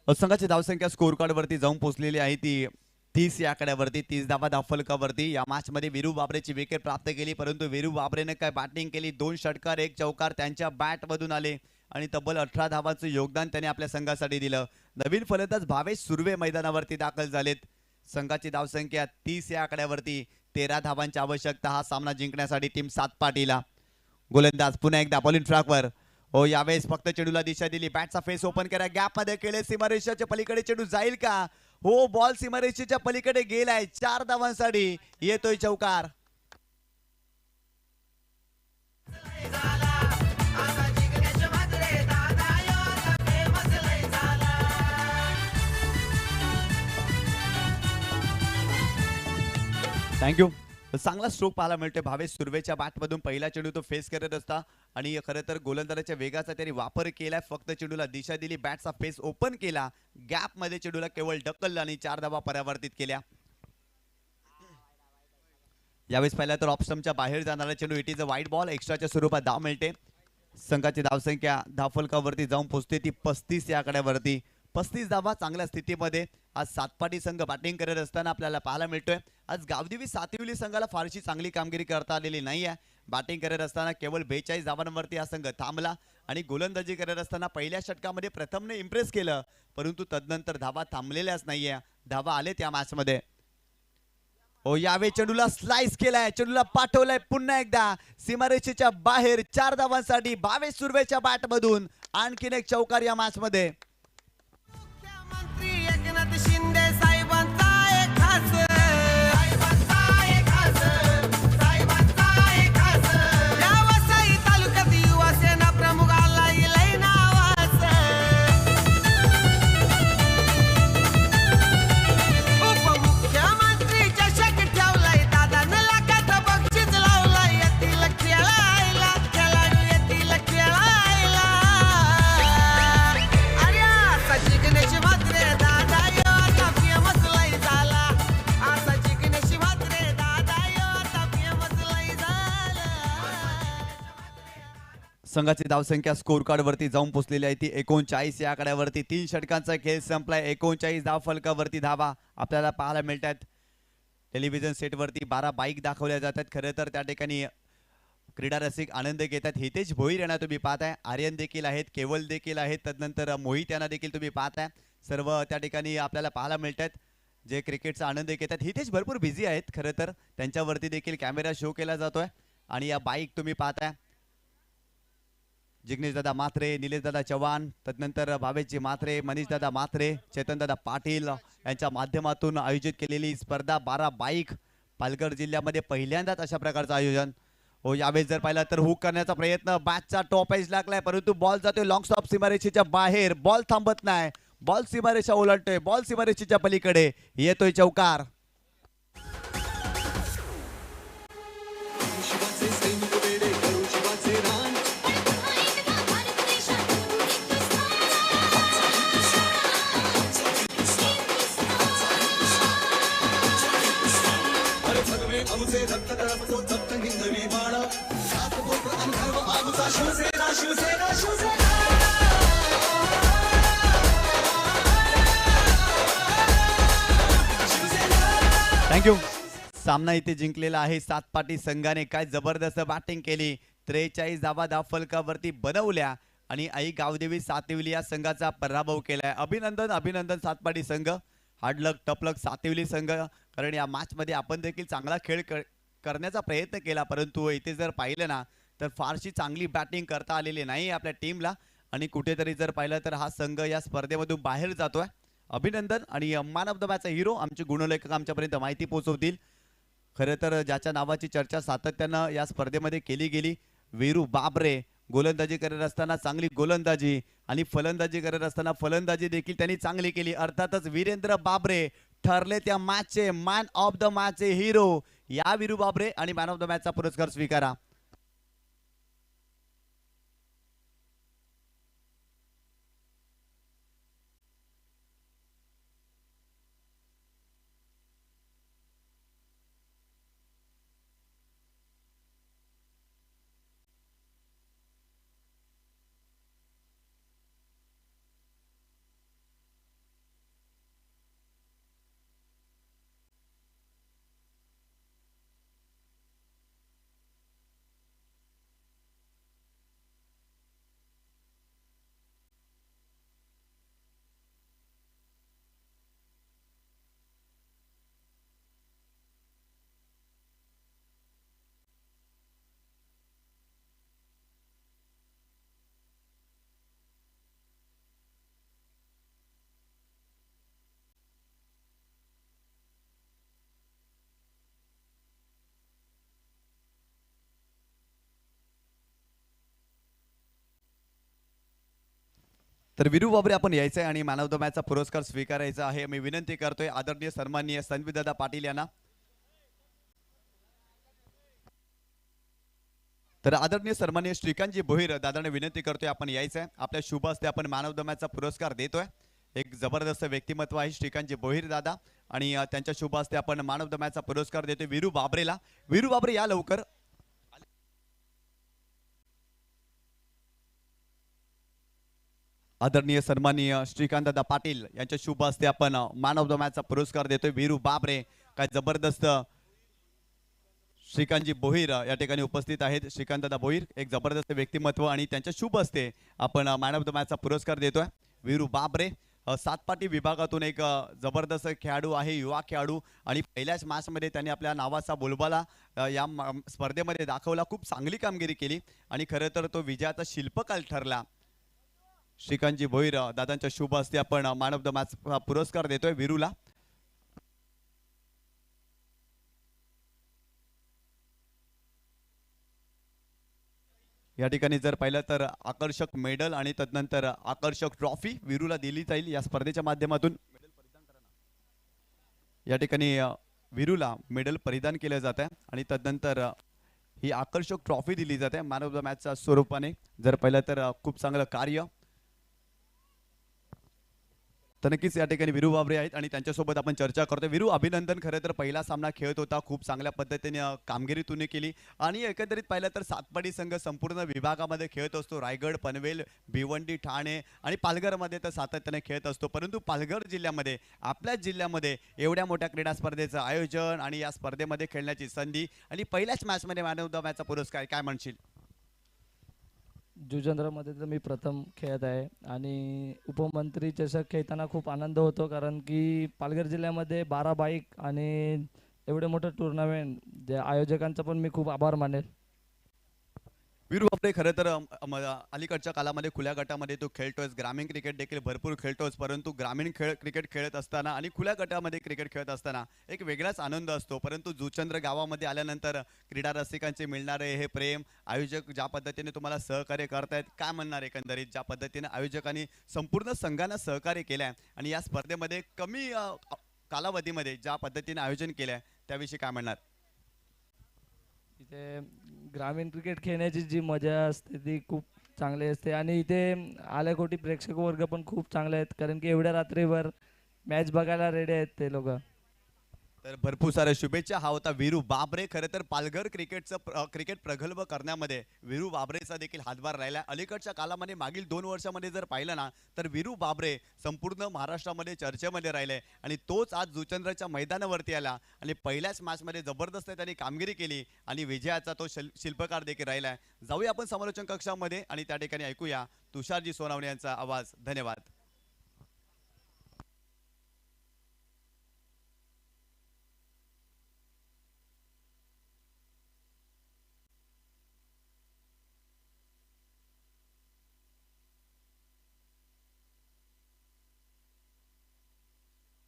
संघाची धावसंख्या स्कोर कार्ड वरती जाऊन पोहोचलेली आहे ती 30 या आकड्यावरती. 30 धावा धावफलकावरती. या मॅच मध्ये वीरू बाबरेची विकेट प्राप्त केली, परंतु वीरू बाबरेने काय बॅटिंग केली. 2 षटकार 1 चौकार त्यांच्या बॅट मधून आले आणि तब्बल 18 धावांचं योगदान त्याने आपल्या संघासाठी दिलं. नवीन फलंदाज भावेश सुर्वे मैदानावरती दाखल झालेत. संघाची धावसंख्या 30 या आकड्यावरती. 13 धावांची आवश्यकता हा सामना जिंकण्यासाठी टीम सातपाटीला. गोलंदाज पुन्हा एकदा बॉलिंग ट्रॅकवर. हो यावेळेस फक्त चेंडूला दिशा दिली. बॅटचा फेस ओपन करा. गॅप मध्ये केले. सीमारेषेच्या पलीकडे चेंडू जाईल का? हो बॉल सीमारेषेच्या पलीकडे गेलाय. 4 धावांसाठी येतोय चौकार. थँक्यू. चांगला स्ट्रोक पाहायला मिळतोय भावेश सुर्वेच्या बॅटमधून. पहिला चेंडू तो फेस करत असता आणि खरं तर गोलंदाजाच्या वेगाचा त्यांनी वापर केलाय. फक्त चेंडूला दिशा दिली. बॅटचा फेस ओपन केला. गॅप मध्ये चेंडूला केवळ ढकललं आणि 4 धावा परावर्तित केल्या. यावेळेस पहिला तर ऑप्शनच्या बाहेर जाणारा चेंडू. इट इज अ वाईट बॉल. एक्स्ट्राच्या स्वरूपात धाव मिळते. संघाची धावसंख्या धावफलकावरती जाऊन पोहोचते ती 35 या आकड्यावरती. 35 धावा चांगल्या स्थितीमध्ये आज सातपाटी संघ बॅटिंग करत असताना आपल्याला पाहायला मिळतोय. आज गावदेवी सातिवली संघाला फारशी चांगली कामगिरी करता आलेली नाही आहे. बॅटिंग करत असताना केवळ 42 धावांवरती हा संघ थांबला आणि गोलंदाजी करत असताना पहिल्या षटकामध्ये प्रथमने इम्प्रेस केलं, परंतु तदनंतर धावा थांबलेल्याच नाहीये. धावा आले त्या मॅच मध्ये. हो यावेळी चेंडूला स्लाइस केलाय. चेंडूला पाठवलाय पुन्हा एकदा सीमारेषेच्या बाहेर. 4 धावांसाठी भावेश सुर्वेच्या बॅट मधून आणखीन एक चौकार या मॅच मध्ये. शिंदे साहेबांचा एक खास संघाची धावसंख्या स्कोर कार्ड वरती जाऊन पोहोचलेली आहे ती 39 या आकड्यावरती. 3 षटकांचा खेळ संपलाय. 39 धाव फलकावरती धावा आपल्याला पाहायला मिळतात. टेलिव्हिजन सेटवरती 12 बाईक दाखवल्या जातात. खरं तर त्या ठिकाणी क्रीडा रसिक आनंद घेतात. हितेश भोईर यांना तुम्ही पाहताय, आर्यन देखील आहेत, केवल देखील आहेत, तदनंतर मोहित यांना देखील तुम्ही पाहताय. सर्व त्या ठिकाणी आपल्याला पाहायला मिळतात जे क्रिकेटचा आनंद घेतात. हितेश भरपूर बिझी आहेत. खरं तर त्यांच्यावरती देखील कॅमेरा शो केला जातोय. आणि या बाईक तुम्ही पाहताय, जिग्नेश दादा मात्रे, निलेश दादा चव्हाण, तदनंतर भावेशजी मात्रे, मनीष दादा मात्रे, चेतन दादा पाटील यांच्या माध्यमातून आयोजित केलेली स्पर्धा 12 बाईक. पालघर जिल्ह्यामध्ये पहिल्यांदाच अशा प्रकारचं आयोजन. हो, यावेळेस जर पाहिलं तर हुक करण्याचा प्रयत्न, बॅटचा टॉप एज लागलाय, परंतु बॉल जातोय लॉंग स्टॉप सीमारेषेच्या बाहेर. बॉल थांबत नाही, बॉल सीमारेषा ओलांडतोय, बॉल सीमारेषेच्या पलीकडे येतोय चौकार. थँक्यू. सामना इथे जिंकलेला आहे सातपाटी संघाने. काय जबरदस्त बॅटिंग केली. 43 धावा धाव फलकावरती बनवल्या आणि आई गावदेवी सातिवली या संघाचा पराभव केलाय. अभिनंदन अभिनंदन सातपाटी संघ. हार्डलक टपलक सातिवली संघ. कारण या मॅच मध्ये आपण देखील चांगला खेळ करण्याचा प्रयत्न केला, परंतु इथे जर पाहिलं ना तर फारशी चांगली बॅटिंग करता आलेली नाही आपल्या टीमला. आणि कुठेतरी जर पाहिलं तर हा संघ या स्पर्धेमधून बाहेर जातोय. अभिनंदन. आणि man of the match hero आमचे गुणलेखक आमच्यापर्यंत माहिती पोहोचवतील. खरं तर ज्याच्या नावाची चर्चा सातत्यानं या स्पर्धेमध्ये केली गेली, वीरू बाबरे. गोलंदाजी करत असताना चांगली गोलंदाजी आणि फलंदाजी करत असताना फलंदाजी देखील त्यांनी चांगली केली. अर्थातच वीरेंद्र बाबरे ठरले त्या मॅचचे मॅन ऑफ द मॅचचे हिरो. या वीरू बाबरे आणि मॅन ऑफ द मॅचचा पुरस्कार स्वीकारा. तर वीरू बाबरे आपण यायचंय आणि मॅन ऑफ द मॅचचा पुरस्कार स्वीकारायचा आहे. मी विनंती करतोय आदरणीय सन्माननीय संविदादा पाटील यांना. तर आदरणीय सन्माननीय श्रीकांतजी भोईर दादांना विनंती करतोय आपण यायचंय. आपल्या शुभ हस्ते आपण मॅन ऑफ द मॅचचा पुरस्कार देतोय. एक जबरदस्त व्यक्तिमत्व आहे श्रीकांतजी भोईर दादा आणि त्यांच्या शुभ हस्ते आपण मॅन ऑफ द मॅचचा पुरस्कार देतोय वीरू बाबरेला. वीरू बाबरे या लवकर. आदरणीय सन्माननीय श्रीकांतदादा पाटील यांच्या शुभ हस्ते आपण मॅन ऑफ द मॅचचा पुरस्कार देतोय वीरू बाबरे. काय जबरदस्त श्रीकांतजी भोईर या ठिकाणी उपस्थित आहेत. श्रीकांतदादा भोईर एक जबरदस्त व्यक्तिमत्व आणि त्यांच्या शुभ हस्ते आपण मॅन ऑफ द मॅचचा पुरस्कार देतोय वीरू बाबरे. सातपाटी विभागातून एक जबरदस्त खेळाडू आहे, युवा खेळाडू आणि पहिल्याच मॅचमध्ये त्यांनी आपल्या नावाचा बोलबाला या स्पर्धेमध्ये दाखवला. खूप चांगली कामगिरी केली आणि खरं तर तो विजयाचा शिल्पकार ठरला. श्रीकांतजी भोईर दादांच्या शुभ हस्ते आपण मॅन ऑफ द मॅच पुरस्कार देतोय वीरूला. या ठिकाणी जर पाहिलं तर आकर्षक मेडल आणि तदनंतर आकर्षक ट्रॉफी वीरूला दिली जाईल या स्पर्धेच्या माध्यमातून. या ठिकाणी वीरूला मेडल परिधान केलं जात आहे आणि तदनंतर ही आकर्षक ट्रॉफी दिली जाते मॅन ऑफ द मॅचच्या स्वरूपाने. जर पाहिलं तर खूप चांगलं कार्य तर नक्कीच या ठिकाणी वीरू बाबरे आहेत आणि त्यांच्यासोबत आपण चर्चा करतोय. वीरू, अभिनंदन. खरं तर पहिला सामना खेळत होता, खूप चांगल्या पद्धतीने कामगिरी तुम्ही केली आणि एकंदरीत पाहिलं तर सातपाडी संघ संपूर्ण विभागामध्ये खेळत असतो. रायगड, पनवेल, भिवंडी, ठाणे आणि पालघरमध्ये तर सातत्याने खेळत असतो. परंतु पालघर जिल्ह्यामध्ये, आपल्याच जिल्ह्यामध्ये एवढ्या मोठ्या क्रीडा स्पर्धेचं आयोजन आणि या स्पर्धेमध्ये खेळण्याची संधी आणि पहिल्याच मॅचमध्ये मॅन ऑफ द मॅचचा पुरस्कार, काय म्हणशील? जुचंद्रमध्ये तर मी प्रथम खेळत आहे आणि उपमंत्री चषक खेळताना खूप आनंद होतो, कारण की पालघर जिल्ह्यामध्ये 12 बाईक आणि एवढे मोठं टुर्नामेंट, जे आयोजकांचा पण मी खूप आभार मानेल. वीरू बापरे, खरं तर अलीकडच्या काळामध्ये खुल्या गटामध्ये तू खेळतोयस, ग्रामीण क्रिकेट देखील भरपूर खेळतोस. परंतु ग्रामीण क्रिकेट खेळत असताना आणि खुल्या गटामध्ये क्रिकेट खेळत असताना एक वेगळाच आनंद असतो. परंतु जुचंद्र गावामध्ये आल्यानंतर क्रीडा रसिकांचे मिळणारे हे प्रेम, आयोजक ज्या पद्धतीने तुम्हाला सहकार्य करतायत, काय म्हणणार एकंदरीत ज्या पद्धतीने आयोजकांनी संपूर्ण संघांना सहकार्य केलं आहे आणि या स्पर्धेमध्ये कमी कालावधीमध्ये ज्या पद्धतीने आयोजन केलं आहे त्याविषयी काय म्हणणार? इथे ग्रामीण क्रिकेट खेळण्याची जी मजा असते ती खूप चांगली असते आणि इथे आल्याकोटी प्रेक्षक वर्ग पण खूप चांगले आहेत, कारण की एवढ्या रात्रीभर मॅच बघायला रेडी आहेत ते लोक. तर भरपूर साऱ्या शुभेच्छा. हा होता वीरू बाबरे. खरं तर पालघर क्रिकेट प्रगल्भ करण्यामध्ये वीरू बाबरेचा देखील हातभार राहिला. अलीकडच्या काळामध्ये मागील 2 वर्षामध्ये जर पाहिलं ना तर वीरू बाबरे संपूर्ण महाराष्ट्रामध्ये चर्चेमध्ये राहिले आणि तोच आज जुचंद्रच्या मैदानावरती आला आणि पहिल्याच मॅचमध्ये जबरदस्त त्यांनी कामगिरी केली आणि विजयाचा तो शिल्पकार देखील राहिला. जाऊया आपण समालोचन कक्षामध्ये आणि त्या ठिकाणी ऐकूया तुषारजी सोनावणे यांचा आवाज. धन्यवाद.